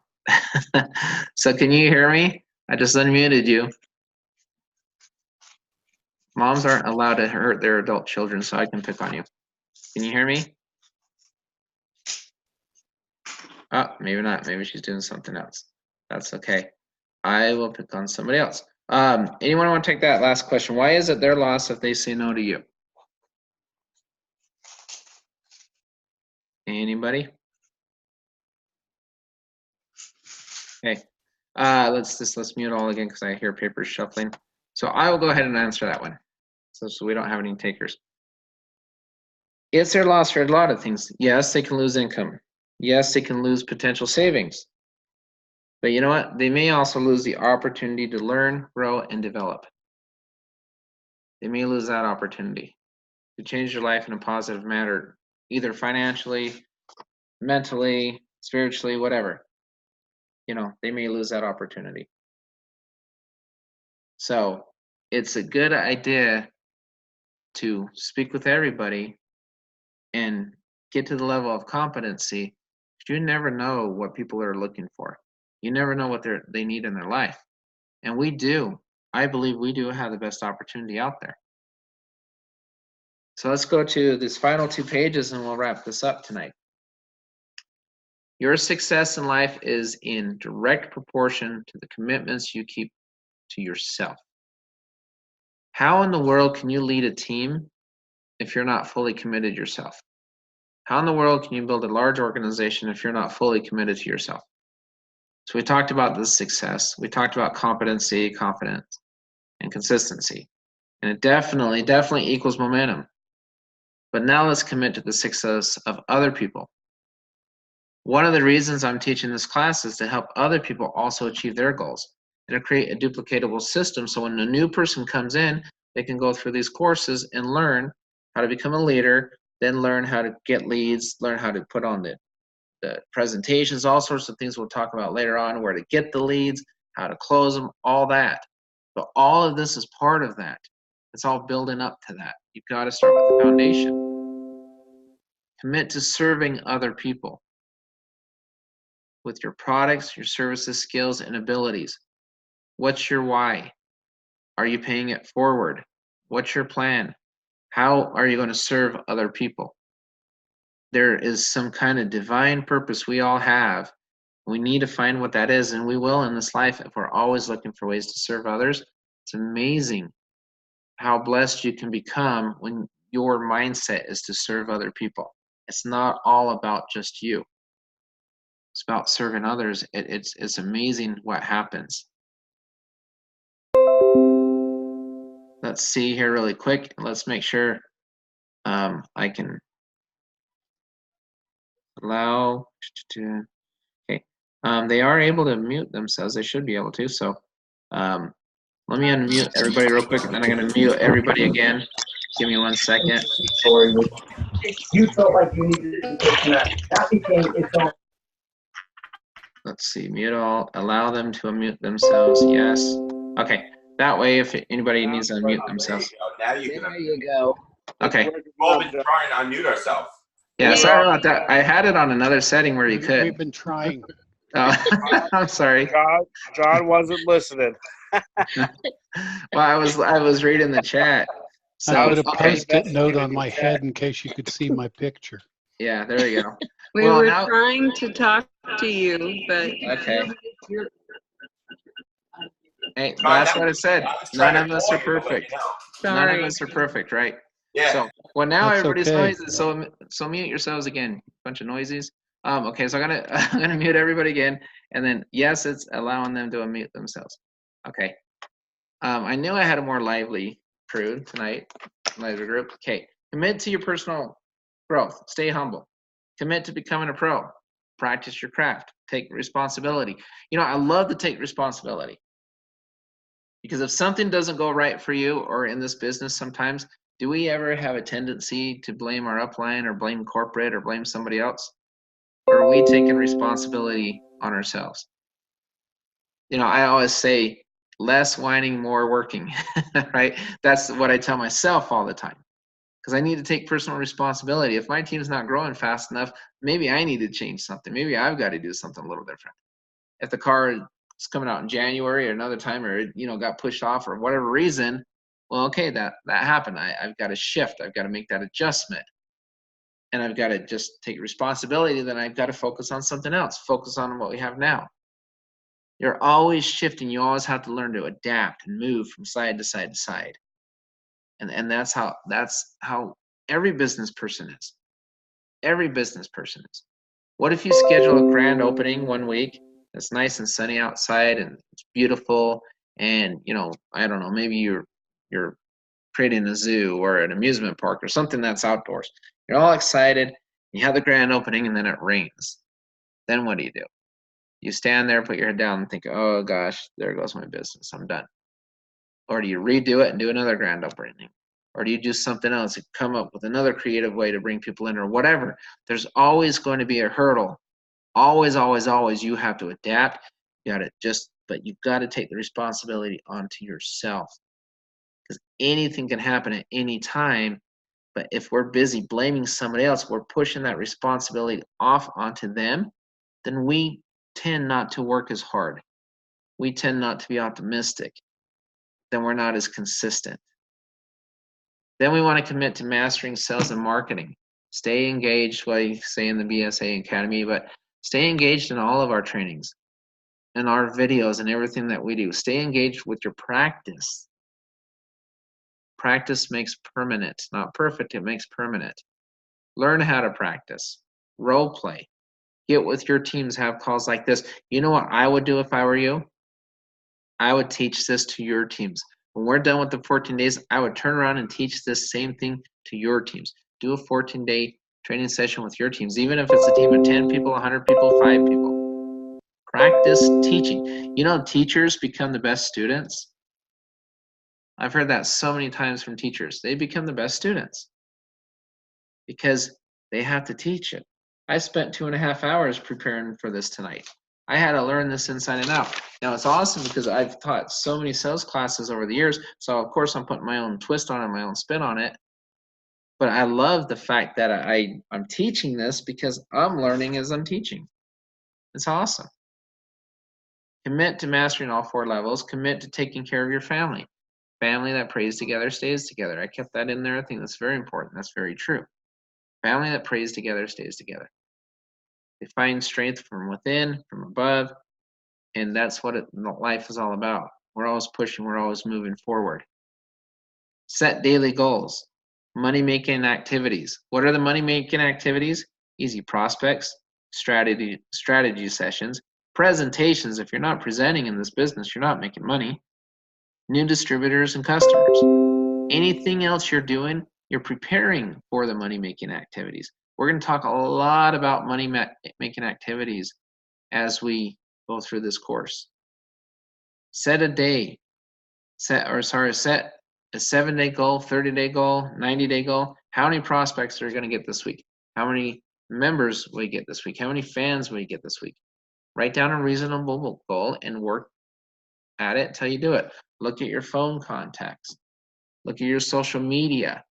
So can you hear me? I just unmuted you. Moms aren't allowed to hurt their adult children, so I can pick on you. Can you hear me? Oh, maybe not. Maybe she's doing something else. That's okay. I will pick on somebody else. Anyone want to take that last question? Why is it their loss if they say no to you? Anybody? Okay. Let's mute all again because I hear papers shuffling. So I will go ahead and answer that one, so we don't have any takers. It's their loss for a lot of things. Yes, they can lose income. Yes, they can lose potential savings. But you know what? They may also lose the opportunity to learn, grow, and develop. They may lose that opportunity to change their life in a positive manner, either financially, mentally, spiritually, whatever. You know, they may lose that opportunity. So it's a good idea to speak with everybody and get to the level of competency. You never know what people are looking for. You never know what they need in their life. And we do. I believe we do have the best opportunity out there. So let's go to these final 2 pages and we'll wrap this up tonight. Your success in life is in direct proportion to the commitments you keep to yourself. How in the world can you lead a team if you're not fully committed yourself? How in the world can you build a large organization if you're not fully committed to yourself? So we talked about the success. We talked about competency, confidence, and consistency. And it definitely equals momentum. But now let's commit to the success of other people. One of the reasons I'm teaching this class is to help other people also achieve their goals and to create a duplicatable system so when a new person comes in, they can go through these courses and learn how to become a leader, then learn how to get leads, learn how to put on the presentations, all sorts of things we'll talk about later on, where to get the leads, how to close them, all that. But all of this is part of that. It's all building up to that. You've got to start with the foundation. Commit to serving other people with your products, your services, skills, and abilities. What's your why? Are you paying it forward? What's your plan? How are you going to serve other people? There is some kind of divine purpose we all have. We need to find what that is, and we will in this life if we're always looking for ways to serve others. It's amazing how blessed you can become when your mindset is to serve other people. It's not all about just you. It's about serving others. It's amazing what happens. Let's see here really quick. Let's make sure I can allow to. Okay, they are able to mute themselves. They should be able to. So let me unmute everybody real quick, and then I'm going to mute everybody again. Give me 1 second. You felt like you needed to disconnect. That became its own. Let's see, mute all. Allow them to unmute themselves. Yes. Okay. That way, if anybody needs to unmute themselves. Now you can. There you go. Okay. We've all been trying to unmute ourselves. Yeah, sorry about that. I had it on another setting where you could. We've been trying. I'm sorry. John wasn't listening. Well, I was reading the chat. So, I put a post-it note on my head in case you could see my picture. Yeah, there we go. We were trying to talk to you, but okay. Hey, that's what I said. None of us are perfect. None of us are perfect, right? Yeah. So, well, now That's everybody's okay. noises. So mute yourselves again. Bunch of noises. Okay, so I'm gonna mute everybody again, and then yes, it's allowing them to unmute themselves. Okay. I knew I had a more lively crew tonight, lively group. Okay. Commit to your personal growth. Stay humble. Commit to becoming a pro. Practice your craft. Take responsibility. You know, I love to take responsibility. Because if something doesn't go right for you or in this business sometimes, do we ever have a tendency to blame our upline or blame corporate or blame somebody else? Or are we taking responsibility on ourselves? You know, I always say, less whining, more working, right? That's what I tell myself all the time. Because I need to take personal responsibility. If my team's not growing fast enough, maybe I need to change something. Maybe I've got to do something a little different. If the car is coming out in January or another time, or it, got pushed off for whatever reason, well, okay, that happened. I've got to shift. I've got to make that adjustment. And I've got to just take responsibility. Then I've got to focus on something else. Focus on what we have now. You're always shifting. You always have to learn to adapt and move from side to side to side. And that's how every business person is. Every business person is. What if you schedule a grand opening one week? It's nice and sunny outside and it's beautiful. And I don't know, maybe you're creating a zoo or an amusement park or something that's outdoors. You're all excited. You have the grand opening, and then it rains. Then what do? You stand there, put your head down, and think, oh gosh, there goes my business. I'm done. Or do you redo it and do another grand opening? Or do you do something else and come up with another creative way to bring people in or whatever? There's always going to be a hurdle. Always, always, always. You have to adapt. But you've got to take the responsibility onto yourself. Because anything can happen at any time. But if we're busy blaming somebody else, we're pushing that responsibility off onto them, then we tend not to work as hard. We tend not to be optimistic. Then we're not as consistent. Then we want to commit to mastering sales and marketing. Stay engaged, what you say in the BSA Academy, but stay engaged in all of our trainings and our videos and everything that we do. Stay engaged with your practice. Practice makes permanent. Not perfect, it makes permanent. Learn how to practice. Role play. Get with your teams, have calls like this. You know what I would do if I were you? I would teach this to your teams. When we're done with the 14 days, I would turn around and teach this same thing to your teams. Do a 14-day training session with your teams, even if it's a team of 10 people, 100 people, 5 people. Practice teaching. You know, teachers become the best students. I've heard that so many times from teachers. They become the best students because they have to teach it. I spent 2.5 hours preparing for this tonight. I had to learn this inside and out. Now, it's awesome because I've taught so many sales classes over the years, so of course I'm putting my own twist on it, my own spin on it. But I love the fact that I'm teaching this because I'm learning as I'm teaching. It's awesome. Commit to mastering all 4 levels. Commit to taking care of your family. Family that prays together stays together. I kept that in there. I think that's very important. That's very true. Family that prays together stays together. They find strength from within, from above, and that's what life is all about. We're always pushing. We're always moving forward. Set daily goals. Money-making activities. What are the money-making activities? Easy prospects, strategy sessions, presentations. If you're not presenting in this business, you're not making money. New distributors and customers. Anything else you're doing, you're preparing for the money-making activities. We're going to talk a lot about money-making activities as we go through this course. Set a day. Set a 7-day goal, 30-day goal, 90-day goal. How many prospects are you going to get this week? How many members will you get this week? How many fans will you get this week? Write down a reasonable goal and work at it until you do it. Look at your phone contacts. Look at your social media.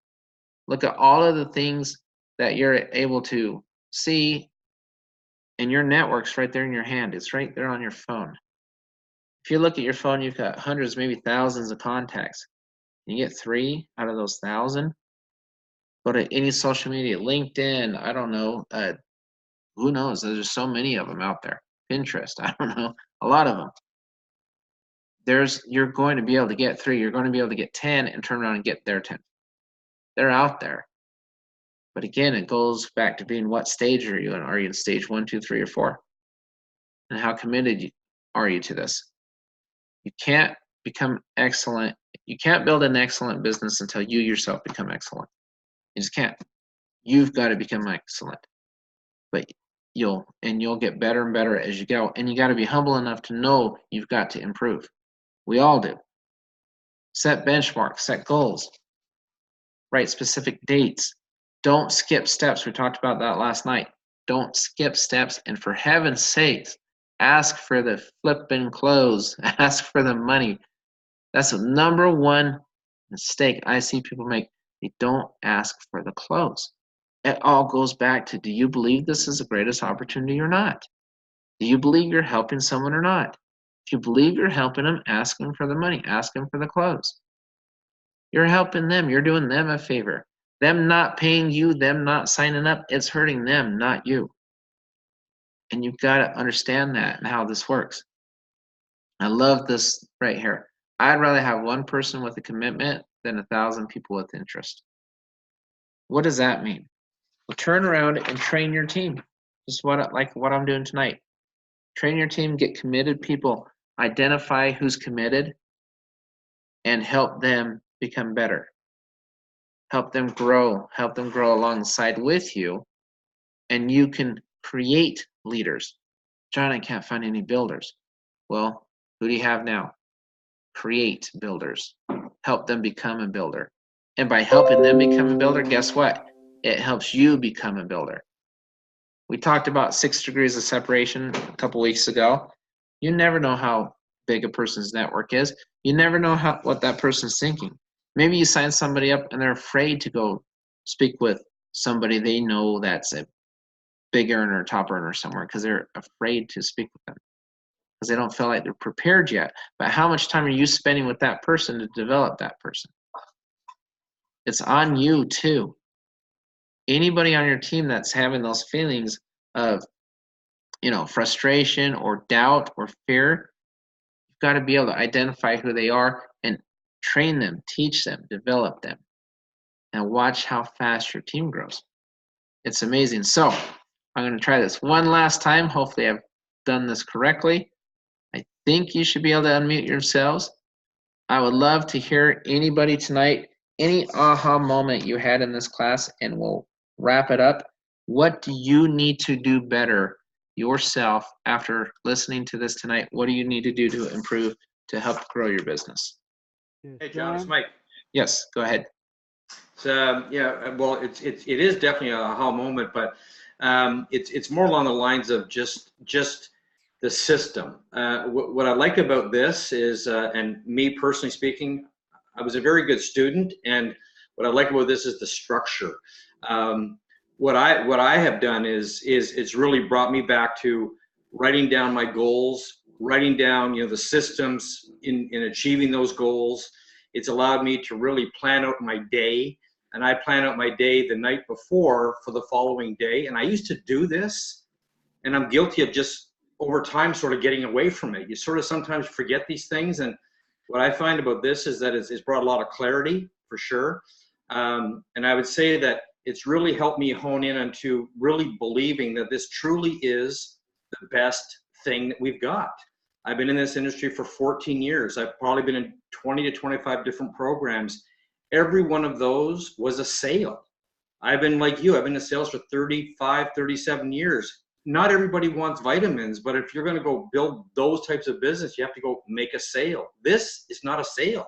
Look at all of the things that you're able to see in your networks right there in your hand. It's right there on your phone. If you look at your phone, you've got hundreds, maybe thousands of contacts. You get 3 out of those 1,000. Go to any social media, LinkedIn, I don't know, who knows? There's so many of them out there. Pinterest, I don't know, a lot of them. You're going to be able to get 3. You're going to be able to get 10 and turn around and get their 10. They're out there. But again, it goes back to being what stage are you in? Are you in stage 1, 2, 3, or 4? And how committed are you to this? You can't become excellent. You can't build an excellent business until you yourself become excellent. You just can't. You've got to become excellent. But you'll get better and better as you go. And you got to be humble enough to know you've got to improve. We all do. Set benchmarks, set goals. Write specific dates. Don't skip steps. We talked about that last night. Don't skip steps. And for heaven's sakes, ask for the flipping close. Ask for the money. That's the number one mistake I see people make. They don't ask for the close. It all goes back to, do you believe this is the greatest opportunity or not? Do you believe you're helping someone or not? If you believe you're helping them, ask them for the money. Ask them for the close. You're helping them. You're doing them a favor. Them not paying you, them not signing up, it's hurting them, not you. And you've got to understand that and how this works. I love this right here. I'd rather have one person with a commitment than 1,000 people with interest. What does that mean? Well, turn around and train your team. Just like what I'm doing tonight. Train your team, get committed people, identify who's committed, and help them become better. help them grow alongside with you, and you can create leaders. John, I can't find any builders. Well, who do you have now? Create builders. Help them become a builder. And by helping them become a builder, guess what? It helps you become a builder. We talked about 6 degrees of separation a couple weeks ago. You never know how big a person's network is. You never know what that person's thinking. Maybe you sign somebody up and they're afraid to go speak with somebody they know that's a big earner, top earner somewhere, because they're afraid to speak with them, because they don't feel like they're prepared yet. But how much time are you spending with that person to develop that person? It's on you too. Anybody on your team that's having those feelings of, frustration or doubt or fear, you've got to be able to identify who they are and train them, teach them, develop them, and watch how fast your team grows. It's amazing. So I'm going to try this one last time. Hopefully I've done this correctly. I think you should be able to unmute yourselves. I would love to hear anybody tonight, any aha moment you had in this class, and we'll wrap it up. What do you need to do better yourself after listening to this tonight? What do you need to do to improve to help grow your business? Hey, John, it's Mike. Yes, go ahead. So, well, it is definitely a aha moment, but it's more along the lines of just the system. What I like about this is, and me personally speaking, I was a very good student, and what I like about this is the structure. What I have done is it's really brought me back to writing down my goals, writing down the systems in achieving those goals. It's allowed me to really plan out my day, and I plan out my day the night before for the following day. And I used to do this, and I'm guilty of just over time sort of getting away from it. You sort of sometimes forget these things, and what I find about this is that it's brought a lot of clarity for sure. And I would say that it's really helped me hone in onto really believing that this truly is the best thing that we've got. I've been in this industry for 14 years. I've probably been in 20 to 25 different programs. Every one of those was a sale. I've been like you, I've been in sales for 35, 37 years. Not everybody wants vitamins, but if you're going to go build those types of business, you have to go make a sale. This is not a sale.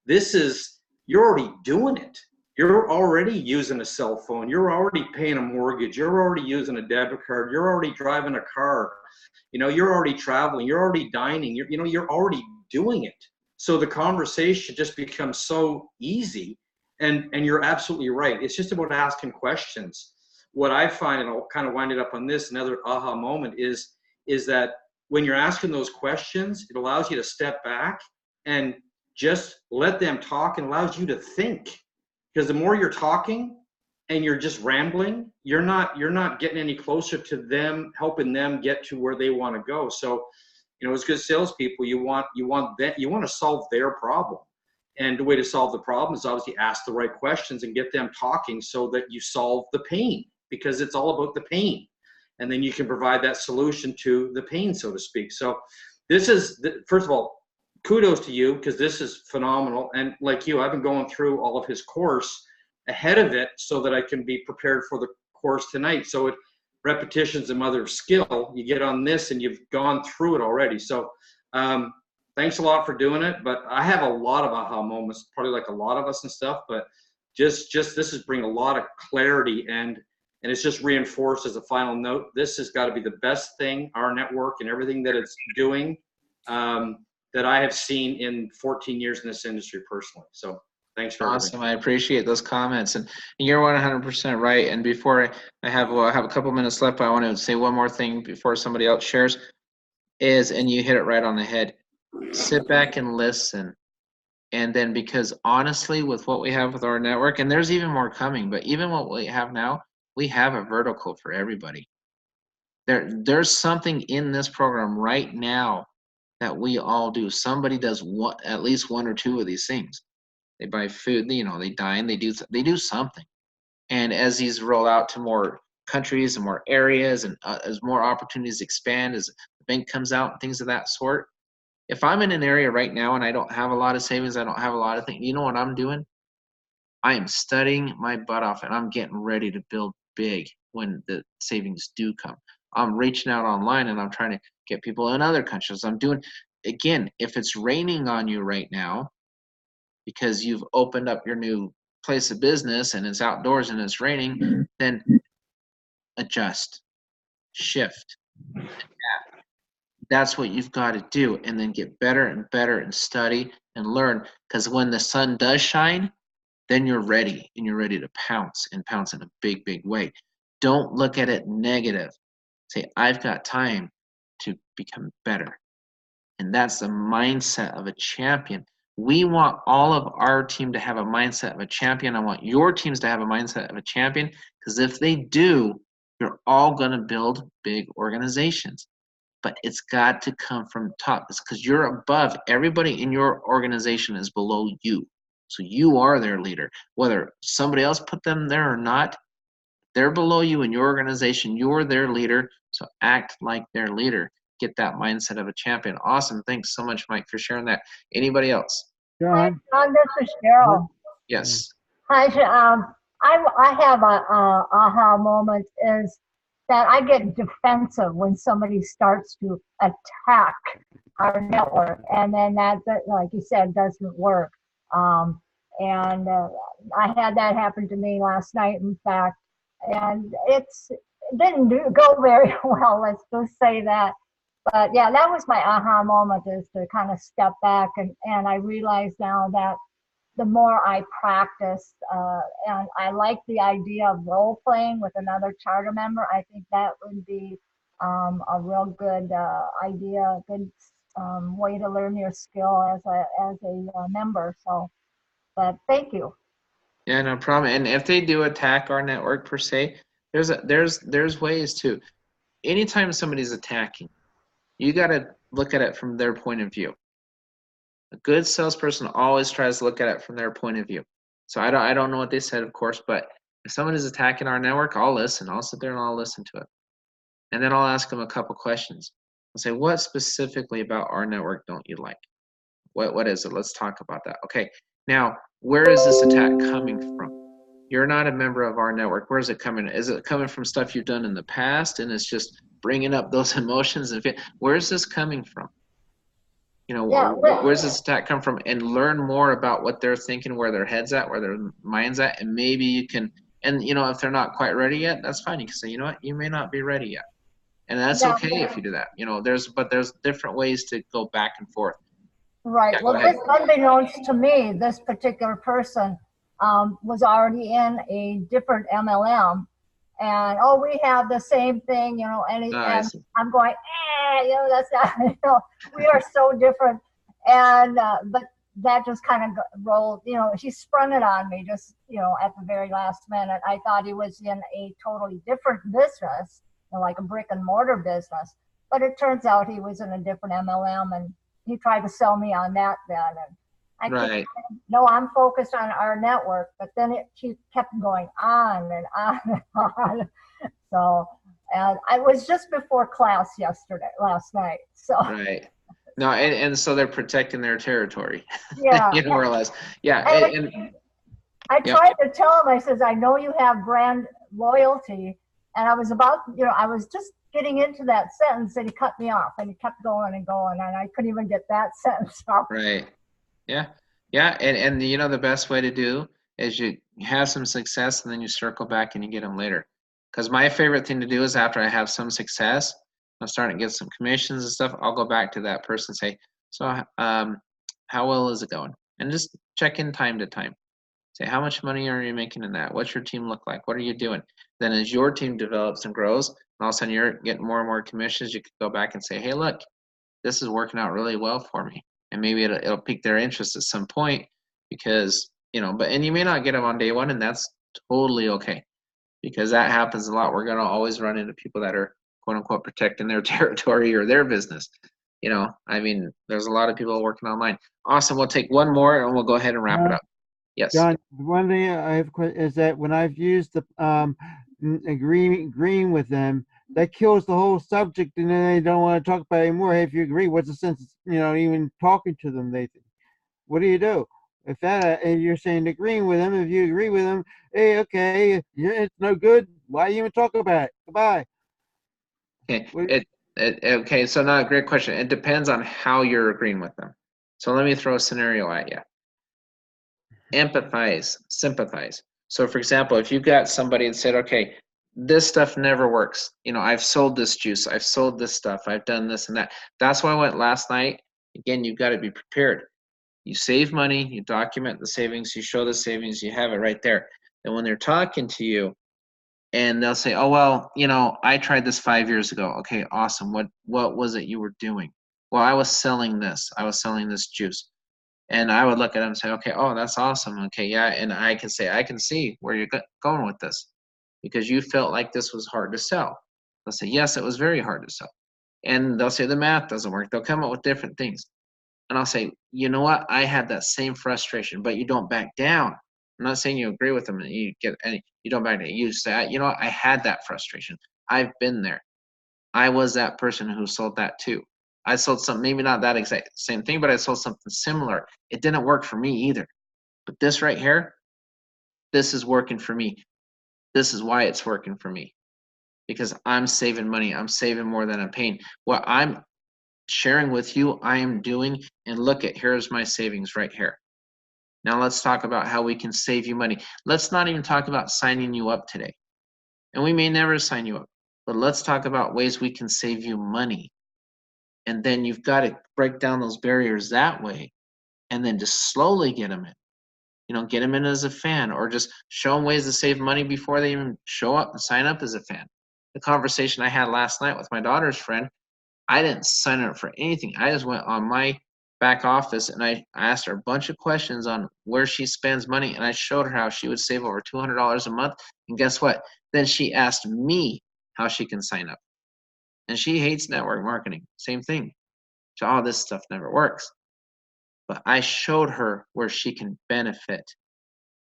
This is, you're already doing it. You're already using a cell phone. You're already paying a mortgage. You're already using a debit card. You're already driving a car. You're already traveling. You're already dining. You're already doing it. So the conversation just becomes so easy. And you're absolutely right. It's just about asking questions. What I find, and I'll kind of wind it up on this, another aha moment is that when you're asking those questions, it allows you to step back and just let them talk, and allows you to think. Because the more you're talking and you're just rambling, you're not getting any closer to them, helping them get to where they want to go. So, as good salespeople, you want to solve their problem. And the way to solve the problem is obviously ask the right questions and get them talking so that you solve the pain, because it's all about the pain. And then you can provide that solution to the pain, so to speak. So this is, first of all, kudos to you, because this is phenomenal. And like you, I've been going through all of his course ahead of it so that I can be prepared for the course tonight. So repetition's a mother of skill. You get on this and you've gone through it already. So thanks a lot for doing it. But I have a lot of aha moments, probably like a lot of us and stuff, but just this is bringing a lot of clarity, and it's just reinforced as a final note. This has got to be the best thing, rNetwork and everything that it's doing, that I have seen in 14 years in this industry personally. So thanks for awesome. everything. I appreciate those comments, and you're 100% right. And before I have a couple minutes left, but I want to say one more thing before somebody else shares and you hit it right on the head. Sit back and listen. And then, because honestly, with what we have with our network, and there's even more coming, but even what we have now, we have a vertical for everybody. There's something in this program right now that we all do. Somebody does at least one or two of these things. They buy food, they dine, they do something. And as these roll out to more countries and more areas, and as more opportunities expand, as the bank comes out and things of that sort, if I'm in an area right now and I don't have a lot of savings, I don't have a lot of things, you know what I'm doing? I am studying my butt off, and I'm getting ready to build big when the savings do come. I'm reaching out online, and I'm trying to get people in other countries. I'm doing, again, if it's raining on you right now because you've opened up your new place of business and it's outdoors and it's raining, then adjust, shift, adapt. That's what you've got to do, and then get better and better and study and learn, because when the sun does shine, then you're ready, and you're ready to pounce, and pounce in a big, big way. Don't look at it negative. Say, I've got time to become better. And that's the mindset of a champion. We want all of our team to have a mindset of a champion. I want your teams to have a mindset of a champion, because if they do, you're all going to build big organizations. But it's got to come from top. It's because you're above. Everybody in your organization is below you. So you are their leader. Whether somebody else put them there or not, they're below you in your organization. You're their leader. So act like their leader. Get that mindset of a champion. Awesome. Thanks so much, Mike, for sharing that. Anybody else? Hi, John, this is Cheryl. Yes. Hi, I have a aha moment is that I get defensive when somebody starts to attack our network, and then that like you said, doesn't work. I had that happen to me last night, in fact, and it didn't go very well. Let's just say that. But yeah, that was my aha moment, is to kind of step back, and I realize now that the more I practice, and I like the idea of role playing with another charter member. I think that would be a real good idea, a good way to learn your skill as a member. So, but thank you. Yeah, no problem. And if they do attack our network per se, there's ways to. Anytime somebody's attacking, you got to look at it from their point of view. A good salesperson always tries to look at it from their point of view. So I don't know what they said, of course, but if someone is attacking our network, I'll listen. I'll sit there and I'll listen to it. And then I'll ask them a couple questions. I'll say, what specifically about our network don't you like? What is it? Let's talk about that. Okay, now, where is this attack coming from? You're not a member of our network. Where is it coming? Is it coming from stuff you've done in the past, and it's just bringing up those emotions? And where is this coming from? You know, yeah, where's this attack come from? And learn more about what they're thinking, where their head's at, where their mind's at, and maybe you can. And you know, if they're not quite ready yet, that's fine. You can say, you know what, you may not be ready yet, and that's okay if you do that. You know, there's different ways to go back and forth. Right. Yeah, well, this, unbeknownst to me, this particular person was already in a different MLM, and we have the same thing, you know. And I'm going, you know, that's not, you know, we are so different. And but that just kind of rolled, you know. She sprung it on me just, you know, at the very last minute. I thought he was in a totally different business, you know, like a brick and mortar business, but it turns out he was in a different MLM, and he tried to sell me on that then. And I kept, no, I'm focused on our network, but then she kept going on and on and on. So, and I was just before class last night. So. Right. No, and so they're protecting their territory. Yeah. You know, more or less. Yeah. I tried to tell him, I says, I know you have brand loyalty. And I was about, you know, I was just getting into that sentence, and he cut me off, and he kept going and going, and I couldn't even get that sentence out. Right. Yeah. Yeah. And you know, the best way to do is you have some success, and then you circle back and you get them later. Because my favorite thing to do is after I have some success, I'm starting to get some commissions and stuff, I'll go back to that person and say, so how well is it going? And just check in time to time. Say, how much money are you making in that? What's your team look like? What are you doing? Then as your team develops and grows, and all of a sudden you're getting more and more commissions, you could go back and say, hey, look, this is working out really well for me. And maybe it'll pique their interest at some point, because, you know, and you may not get them on day one, and that's totally okay, because that happens a lot. We're going to always run into people that are, quote unquote, protecting their territory or their business. You know, I mean, there's a lot of people working online. Awesome. We'll take one more and we'll go ahead and wrap it up. Yes. John, one thing I have is that when I've used the agreeing with them, that kills the whole subject, and then they don't want to talk about it anymore. Hey, if you agree, what's the sense of, you know, even talking to them? What do you do? If that, and you're saying agreeing with them, if you agree with them, hey, okay, it's no good. Why even talk about it? Goodbye. Okay. Okay. So now, great question. It depends on how you're agreeing with them. So let me throw a scenario at you. Empathize, sympathize. So, for example, if you've got somebody that said, okay, this stuff never works. You know, I've sold this juice, I've sold this stuff, I've done this and that. That's why I went last night. Again, you've got to be prepared. You save money, you document the savings, you show the savings, you have it right there. And when they're talking to you, and they'll say, oh, well, you know, I tried this 5 years ago. Okay, awesome. What was it you were doing? Well, I was selling this. I was selling this juice. And I would look at them and say, okay, oh, that's awesome. Okay, yeah. And I can say, I can see where you're going with this because you felt like this was hard to sell. They'll say, yes, it was very hard to sell. And they'll say the math doesn't work. They'll come up with different things. And I'll say, you know what? I had that same frustration, but you don't back down. I'm not saying you agree with them and you don't back down. You say, you know what? I had that frustration. I've been there. I was that person who sold that too. I sold something, maybe not that exact same thing, but I sold something similar. It didn't work for me either. But this right here, this is working for me. This is why it's working for me. Because I'm saving money. I'm saving more than I'm paying. What I'm sharing with you, I am doing, and look at, here's my savings right here. Now let's talk about how we can save you money. Let's not even talk about signing you up today. And we may never sign you up, but let's talk about ways we can save you money. And then you've got to break down those barriers that way and then just slowly get them in. You know, get them in as a fan or just show them ways to save money before they even show up and sign up as a fan. The conversation I had last night with my daughter's friend, I didn't sign up for anything. I just went on my back office and I asked her a bunch of questions on where she spends money, and I showed her how she would save over $200 a month. And guess what? Then she asked me how she can sign up. And she hates network marketing. Same thing. So, oh, this stuff never works. But I showed her where she can benefit.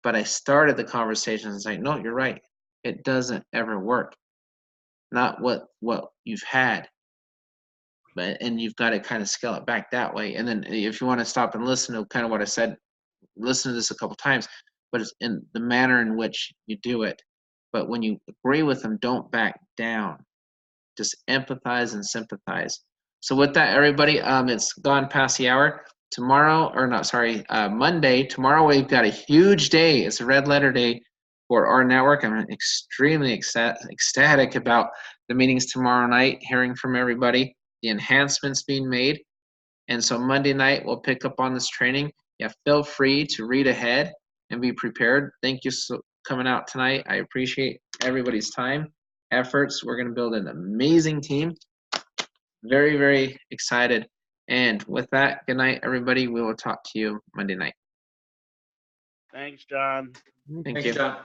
But I started the conversation and say, no, you're right. It doesn't ever work. Not what you've had. And you've got to kind of scale it back that way. And then if you want to stop and listen to kind of what I said, listen to this a couple times, but it's in the manner in which you do it. But when you agree with them, don't back down. Just empathize and sympathize. So with that, everybody, it's gone past the hour. Monday, tomorrow we've got a huge day. It's a red letter day for our network. I'm extremely ecstatic about the meetings tomorrow night, hearing from everybody, the enhancements being made. And so Monday night, we'll pick up on this training. Yeah, feel free to read ahead and be prepared. Thank you for coming out tonight. I appreciate everybody's time, efforts. We're going to build an amazing team. Very, very excited. And with that, good night, everybody. We will talk to you Monday night. Thanks, John. Thank you. John.